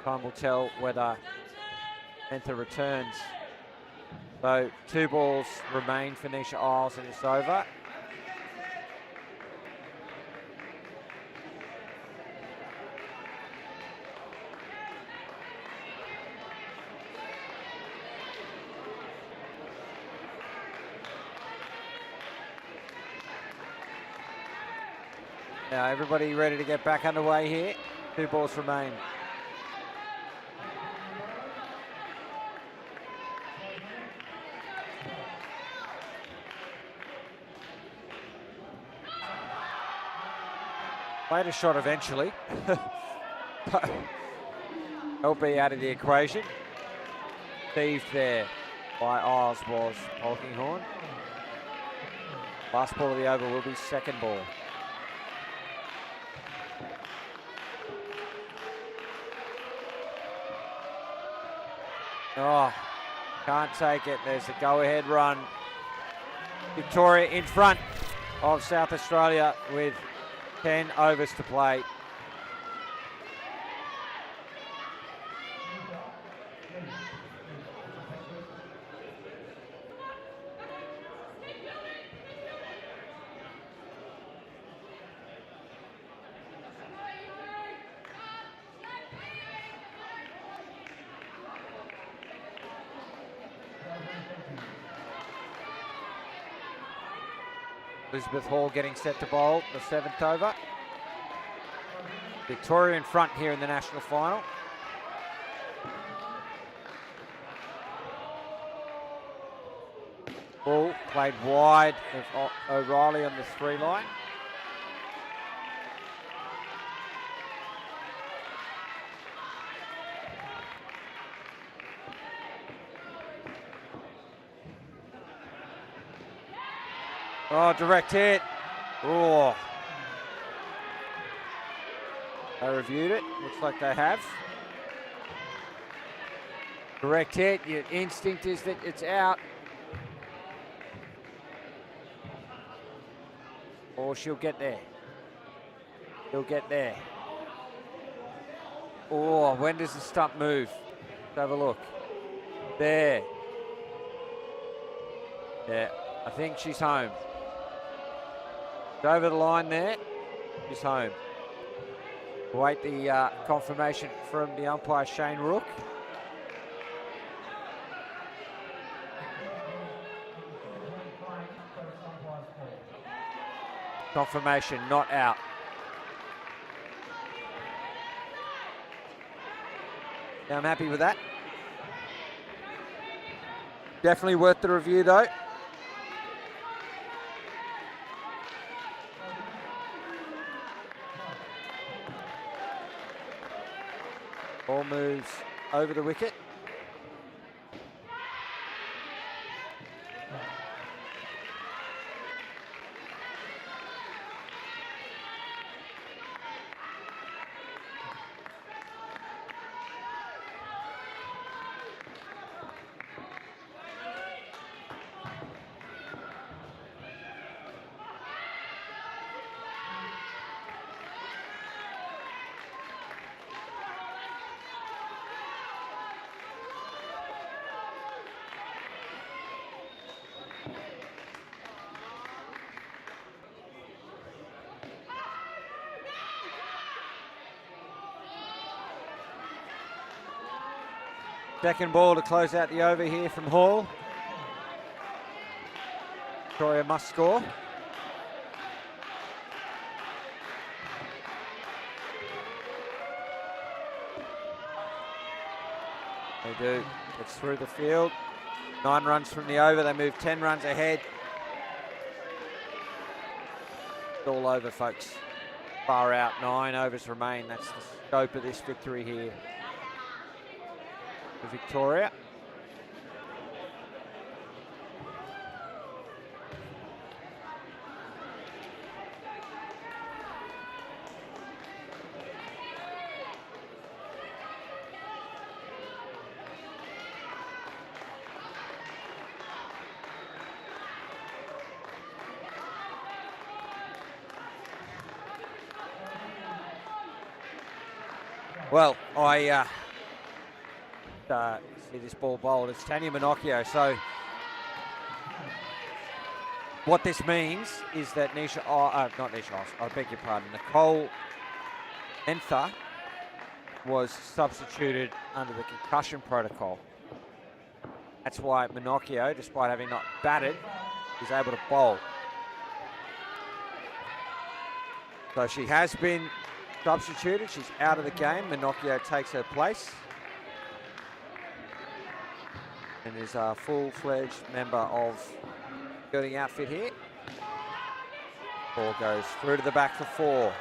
Time will tell whether Mentha returns. So 2 balls remain for Nisha Isles and it's over. Now everybody ready to get back underway here. 2 balls remain. Made a shot eventually. LB out of the equation. Thieved there by Isles was Polkinghorne. Last ball of the over will be second ball. Oh, Can't take it. There's the go-ahead run. Victoria in front of South Australia with 10 overs to play. Elizabeth Hall getting set to bowl the 7th over. Victoria in front here in the national final. Ball played wide of O'Reilly on the 3 line. Oh, direct hit. Oh. They reviewed it. Looks like they have. Direct hit. Your instinct is that it's out. Or she'll get there. He'll get there. Oh, when does the stump move? Let's have a look. There. Yeah, I think she's home. Over the line there. She's home. Await the confirmation from the umpire, Shane Rook. Confirmation, not out. Yeah, I'm happy with that. Definitely worth the review though. Ball moves over the wicket. Second ball to close out the over here from Hall. Victoria must score. They do. It's through the field. 9 runs from the over. They move 10 runs ahead. It's all over, folks. Far out. 9 overs remain. That's the scope of this victory here for Victoria. Well, I see this ball bowled. It's Tanya Minocchio. So what this means is that I beg your pardon, Nicole Mentha was substituted under the concussion protocol. That's why Minocchio, despite having not batted, is able to bowl. So she has been substituted. She's out of the game. Minocchio takes her place and is a full-fledged member of the fielding outfit here. Ball goes through to the back for 4.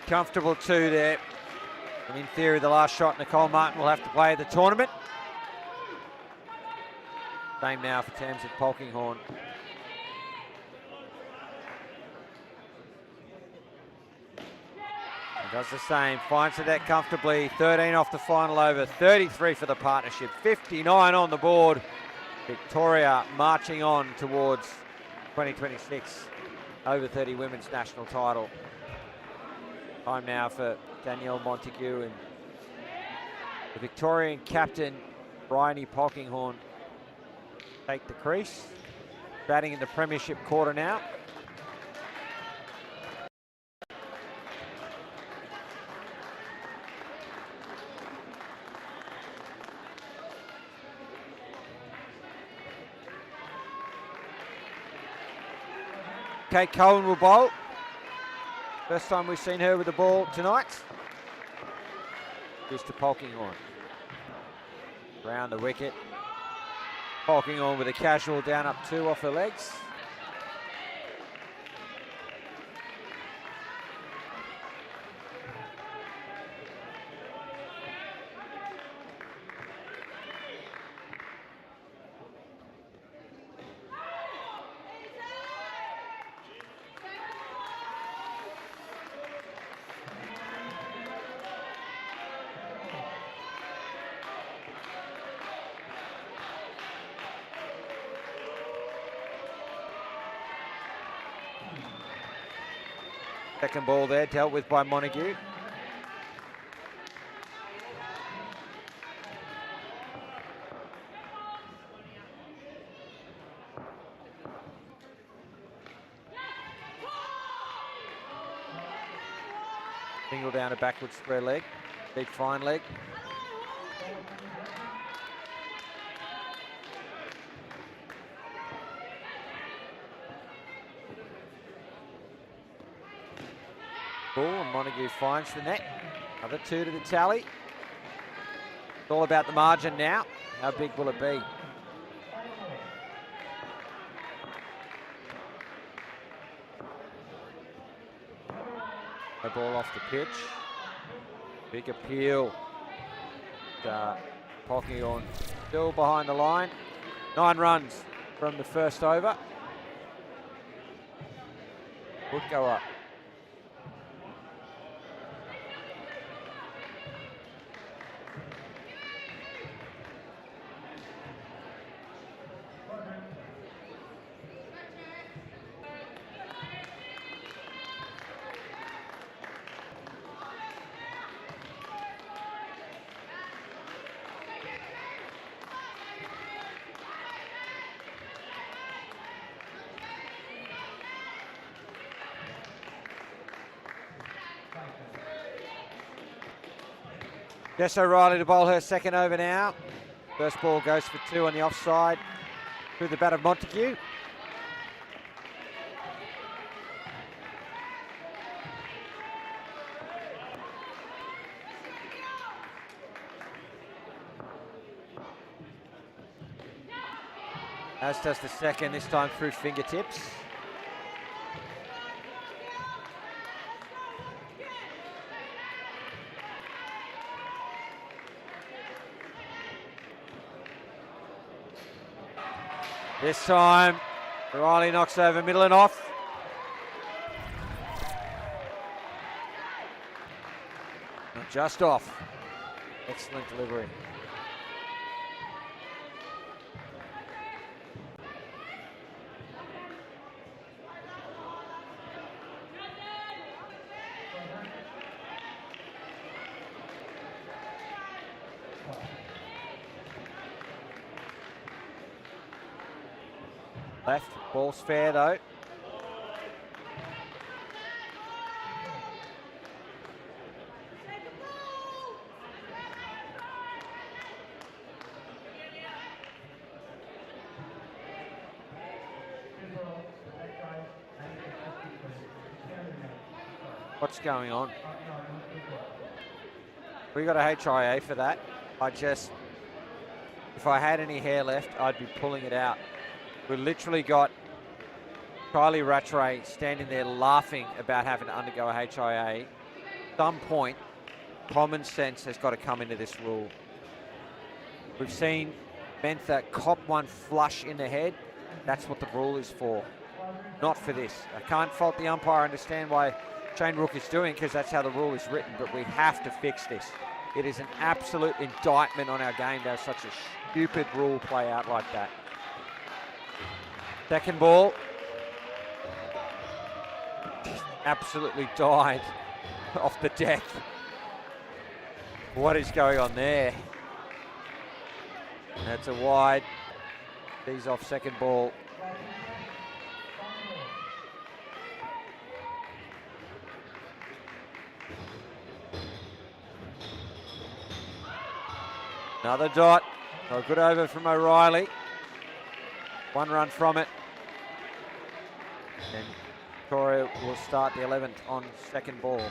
Comfortable two there. And in theory, the last shot, Nicole Martin will have to play the tournament. Same now for Tamsin Polkinghorne. Does the same, finds the net comfortably. 13 off the final over, 33 for the partnership, 59 on the board. Victoria marching on towards 2026 over 30 women's national title. Time now for Danielle Montague and the Victorian captain, Bryony Polkinghorne, take the crease. Batting in the premiership quarter now. Kate Cohen will bowl. First time we've seen her with the ball tonight. Here's to Polkinghorne. Round the wicket. Polkinghorne with a casual down up two off her legs. Second ball there, dealt with by Montague. Single down a backward square leg, deep fine leg. And Montague finds the net. Another two to the tally. It's all about the margin now. How big will it be? A ball off the pitch. Big appeal. Polkinghorne still behind the line. 9 runs from the first over. Would go up. Jess O'Reilly to bowl her second over now. First ball goes for 2 on the offside through the bat of Montague. As does the second, this time through fingertips. This time, O'Reilly knocks over middle and off. Not just off. Excellent delivery. Left, ball's fair though. What's going on? We got a HIA for that. If I had any hair left, I'd be pulling it out. We literally got Kylie Rattray standing there laughing about having to undergo a HIA. some point, common sense has got to come into this rule. We've seen Mentha cop one flush in the head. That's what the rule is for, not for this. I can't fault the umpire. I understand why Shane Rook is doing, because that's how the rule is written, but we have to fix this. It is an absolute indictment on our game to have such a stupid rule play out like that. Second ball. Just absolutely died off the deck. What is going on there? That's a wide. He's off second ball. Another dot. A good over from O'Reilly. 1 run from it. And Victoria will start the 11th on second ball.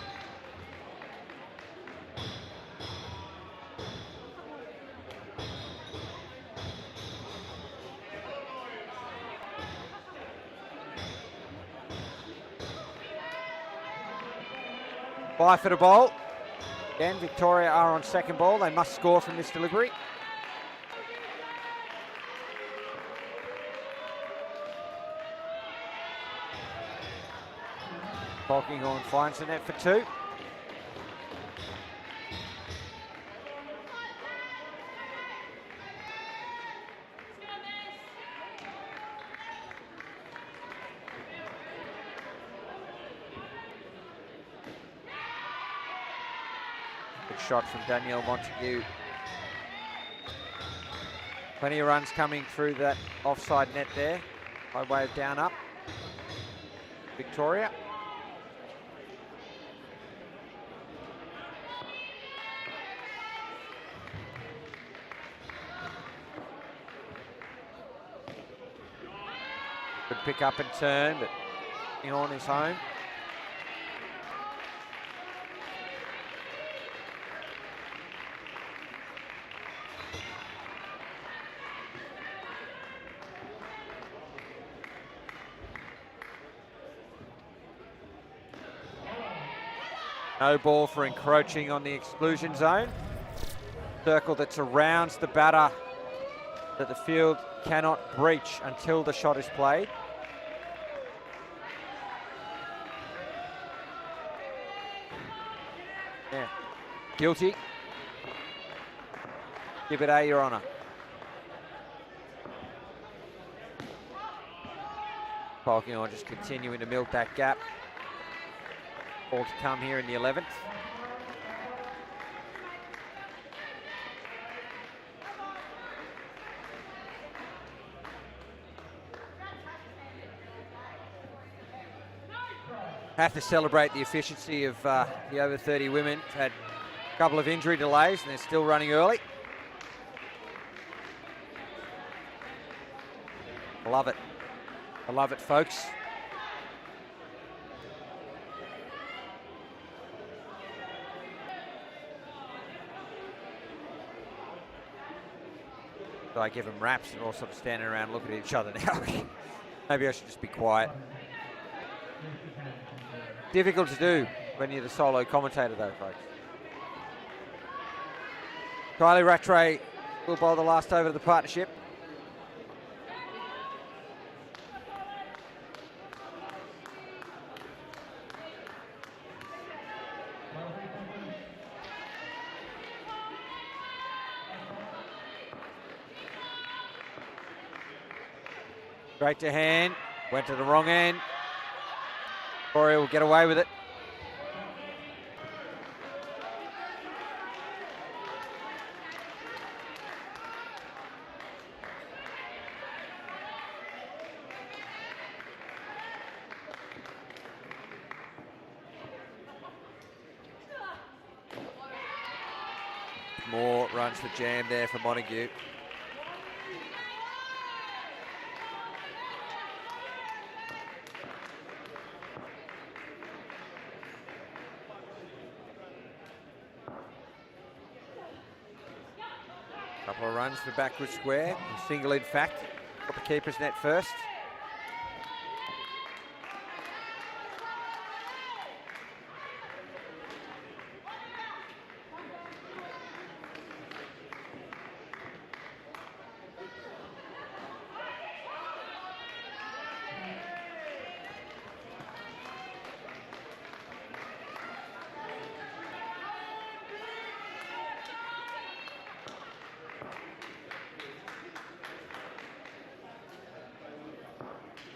Bye for the ball. Again, Victoria are on second ball. They must score from this delivery. Polkinghorne finds the net for 2. Good shot from Danielle Montague. Plenty of runs coming through that offside net there by way of down up. Victoria. Good pick up and turn, but Horn is home. No ball for encroaching on the exclusion zone. Circle that surrounds the batter that the field cannot breach until the shot is played. Yeah, guilty. Give it A, Your Honour. Polkinghorne just continuing to milk that gap. Ball to come here in the 11th. Have to celebrate the efficiency of the over 30 women. Had a couple of injury delays and they're still running early. I love it. I love it, folks. So I give them raps and all sort of standing around looking at each other now. Maybe I should just be quiet. Difficult to do when you're the solo commentator though, folks. Kylie Rattray will bowl the last over of the partnership. Straight to hand, went to the wrong end. Victoria will get away with it. More runs for jam there for Montague. Couple of runs for backward square, a single in fact. Got the keeper's net first.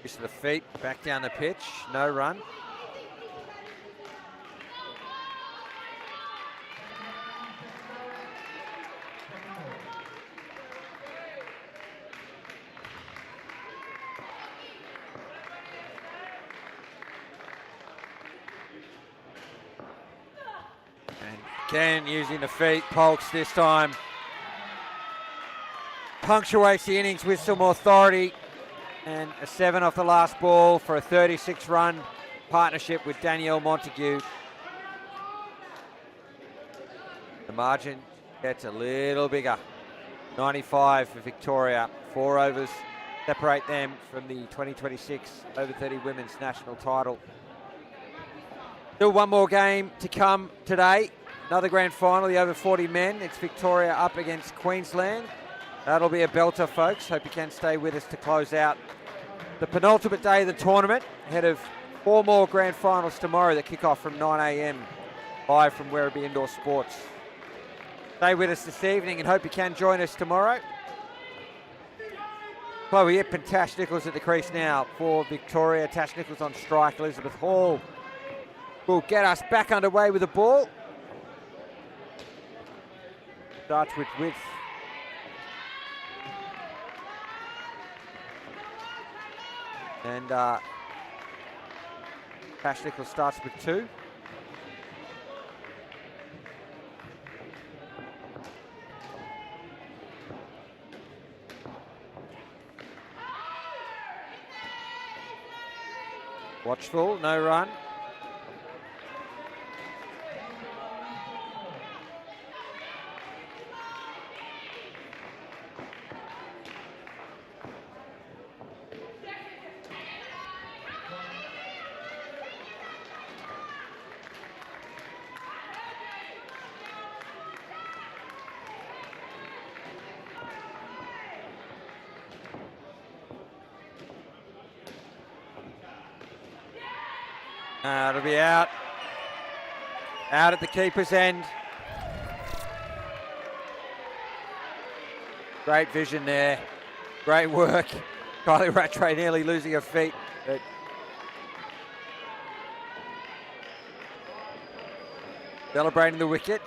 Use of the feet, back down the pitch, no run. And again, using the feet, Polks this time. Punctuates the innings with some authority. And a 7 off the last ball for a 36-run partnership with Danielle Montague. The margin gets a little bigger. 95 for Victoria. 4 overs separate them from the 2026 over 30 women's national title. Still one more game to come today. Another grand final, the over 40 men. It's Victoria up against Queensland. That'll be a belter, folks. Hope you can stay with us to close out the penultimate day of the tournament, ahead of 4 more grand finals tomorrow that kick off from 9 a.m. live from Werribee Indoor Sports. Stay with us this evening and hope you can join us tomorrow. Chloe Yip and Tash Nichols at the crease now for Victoria. Tash Nichols on strike. Elizabeth Hall will get us back underway with the ball. Starts with width. And Tash Nichols starts with 2. Watchful, no run. It'll be out. Out at the keeper's end. Great vision there. Great work. Kylie Rattray nearly losing her feet. But celebrating the wicket.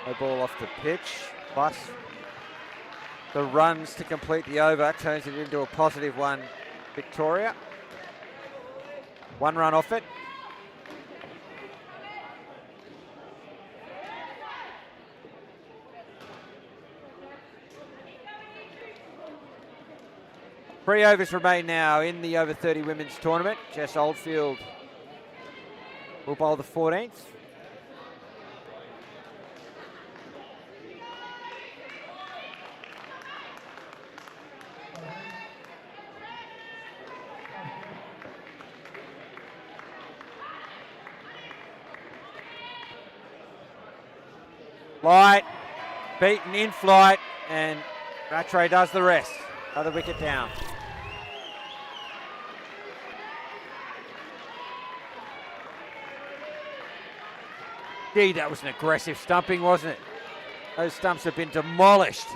No ball off the pitch, plus the runs to complete the over turns it into a positive one, Victoria. 1 run off it. Three overs remain now in the over 30 women's tournament. Jess Oldfield will bowl the 14th. Light, beaten in flight, and Rattray does the rest. Another wicket down. Gee, that was an aggressive stumping, wasn't it? Those stumps have been demolished.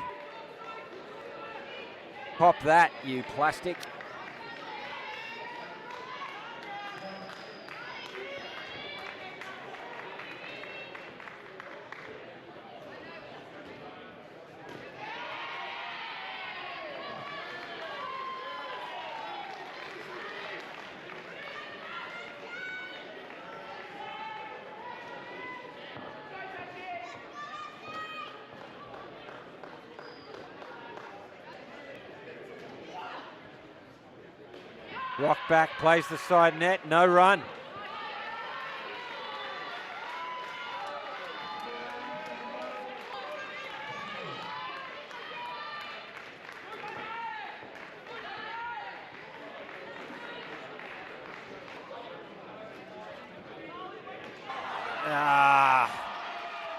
Pop that, you plastic. Rock back, plays the side net, no run.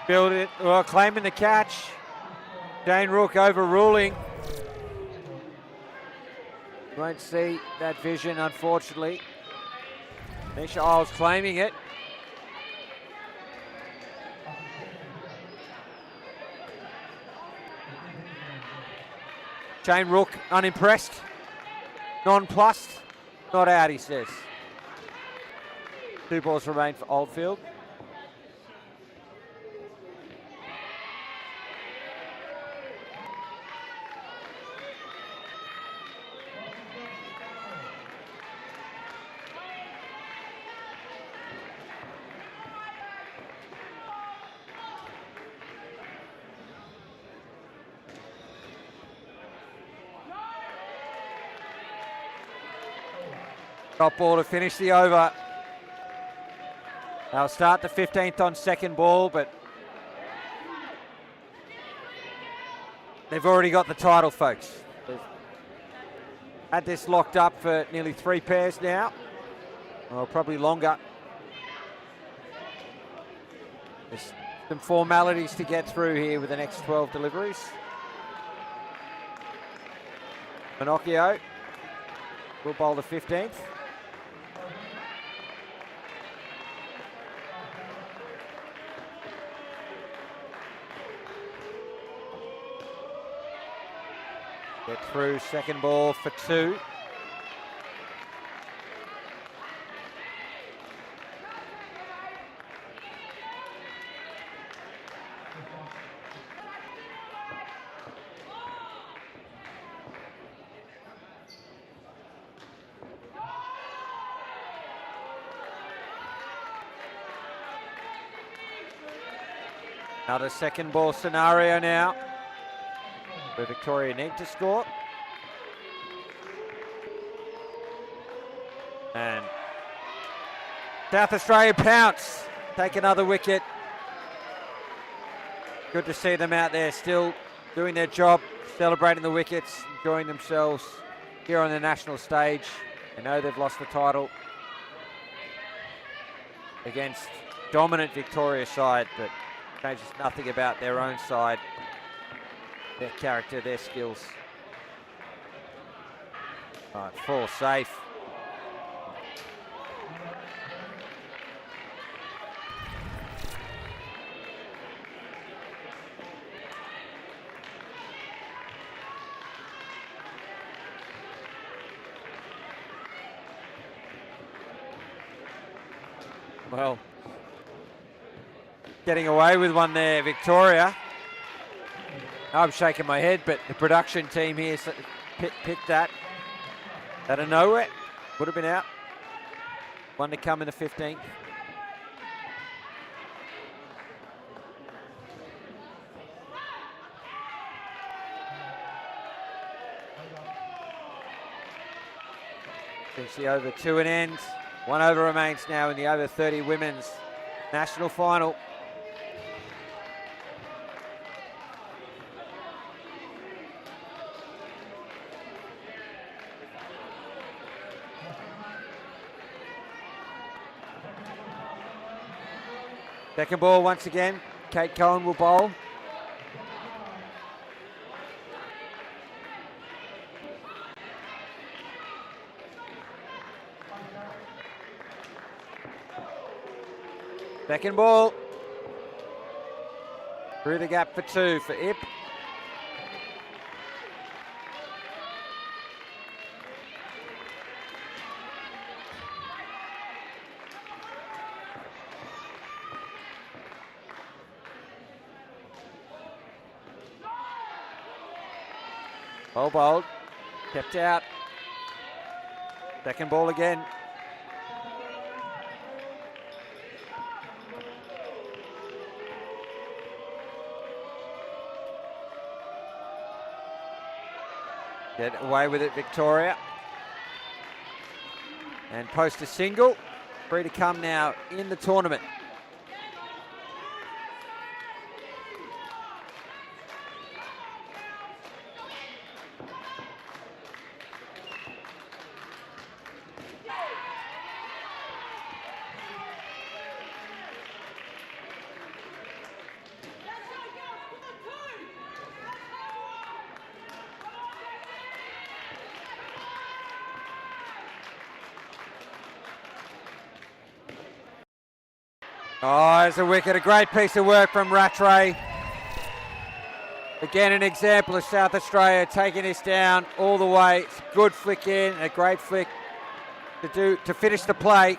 Build it, well, claiming the catch. Jane Rook overruling. Won't see that vision, unfortunately. Nisha Isles claiming it. Jane Rook unimpressed, nonplussed, not out, he says. 2 balls remain for Oldfield. Top ball to finish the over. They'll start the 15th on second ball, but they've already got the title, folks. They've had this locked up for nearly 3 pairs now, or probably longer. There's some formalities to get through here with the next 12 deliveries. Pinocchio will bowl the 15th. Get through second ball for 2. Another second ball scenario now, where Victoria need to score. And South Australia pounce, take another wicket. Good to see them out there still doing their job, celebrating the wickets, enjoying themselves here on the national stage. I know they've lost the title against dominant Victoria side, but changes nothing about their own side, their character, their skills. All right, 4 safe. Well, getting away with one there, Victoria. I'm shaking my head, but the production team here picked that out of nowhere. Would have been out. One to come in the 15th. Brings the over to an end. 1 over remains now in the over 30 women's national final. Second ball once again, Kate Cohen will bowl. Second ball. Through the gap for 2 for Ip. Well bowled, kept out. Second ball again. Get away with it, Victoria. And post a single. 3 to come now in the tournament. Oh, it's a wicket. A great piece of work from Rattray. Again, an example of South Australia taking this down all the way. It's a good flick in, a great flick to finish the play.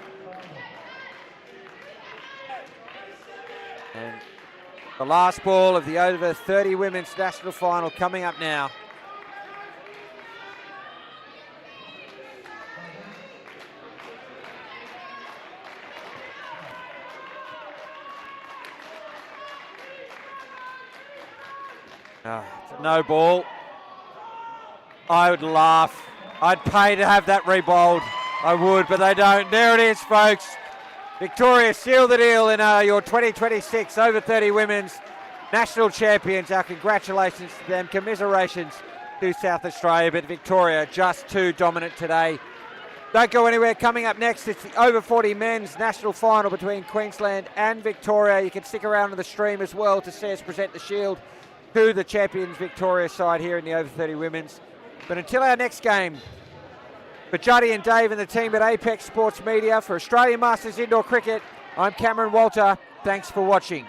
And the last ball of the over 30 women's national final coming up now. It's a no ball. I would laugh. I'd pay to have that re-bowled. I would, but they don't. There it is, folks. Victoria seal the deal in your 2026 over 30 women's national champions. Our congratulations to them. Commiserations to South Australia, but Victoria just too dominant today. Don't go anywhere. Coming up next, it's the over 40 men's national final between Queensland and Victoria. You can stick around on the stream as well to see us present the shield to the champions Victoria side here in the over 30 women's. But until our next game, for Juddy and Dave and the team at Apex Sports Media, for Australian Masters Indoor Cricket, I'm Cameron Walter. Thanks for watching.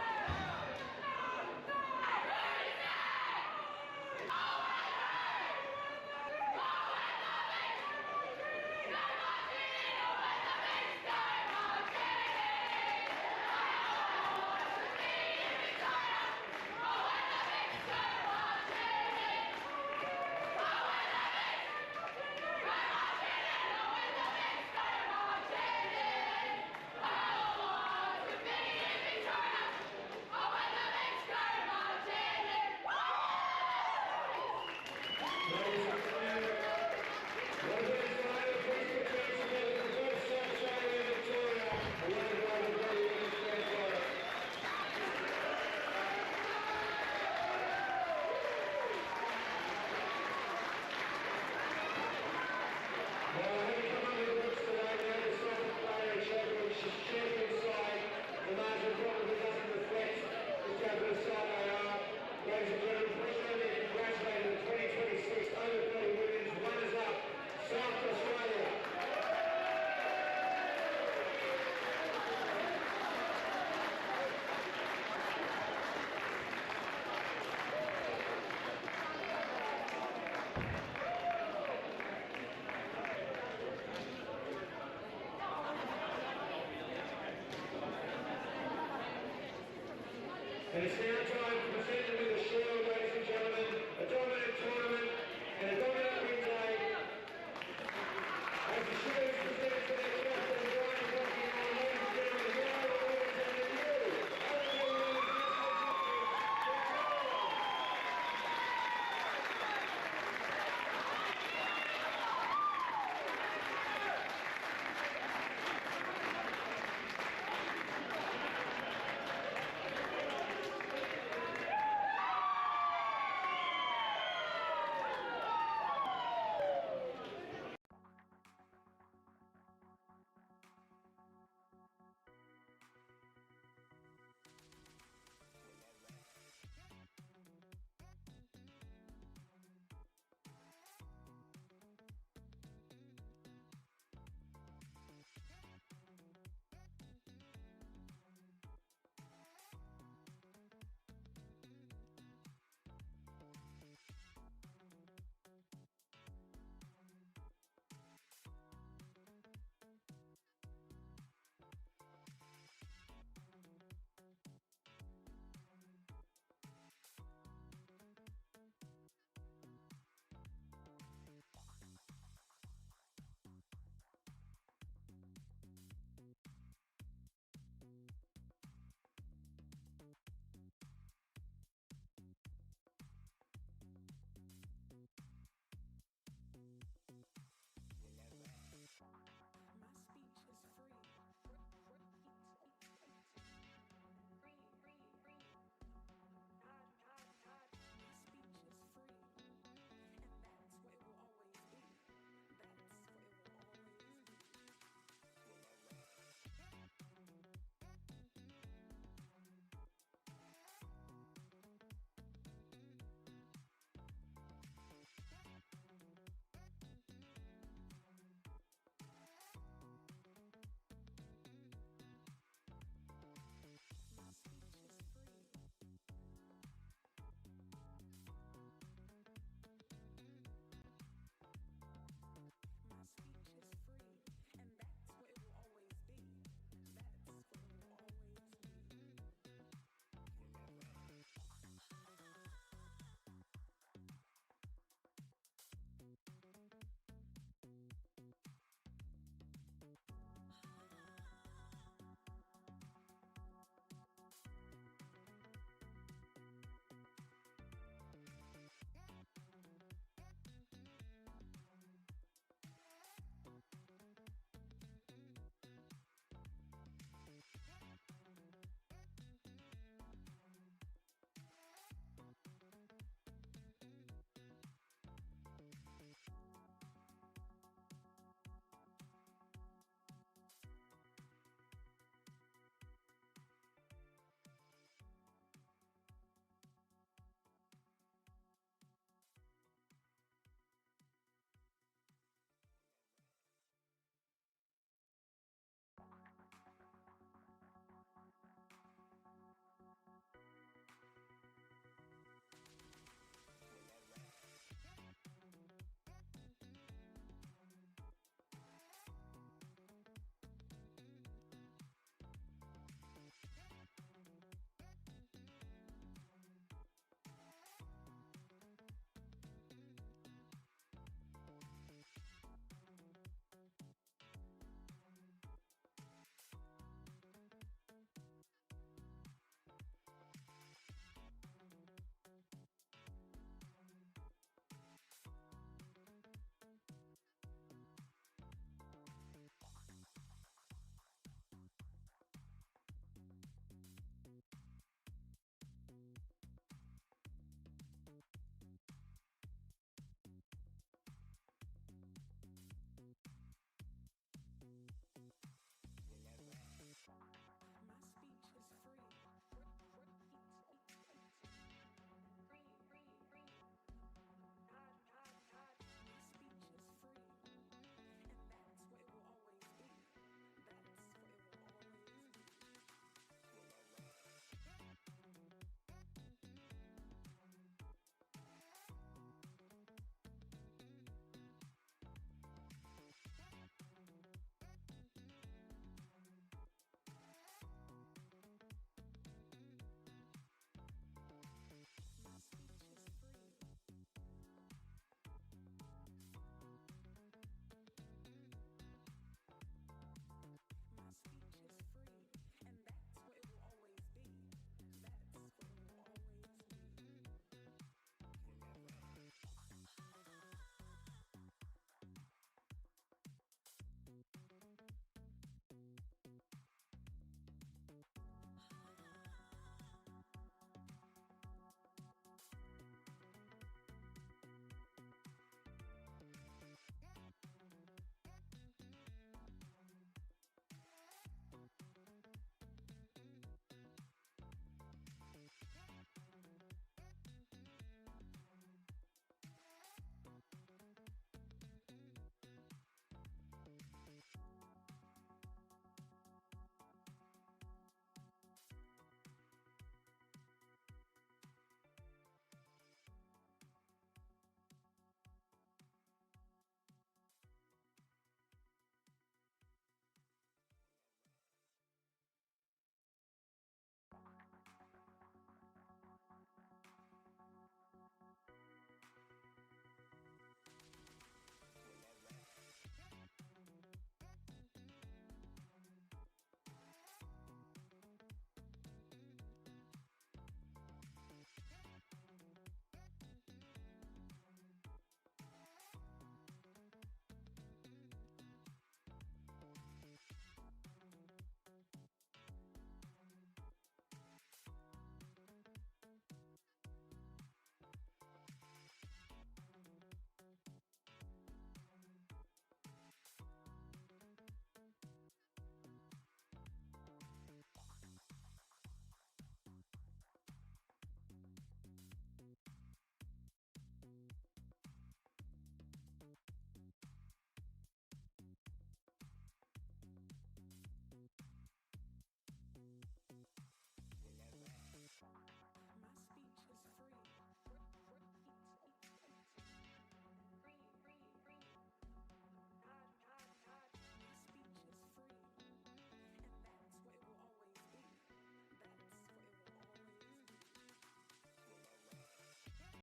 And it's now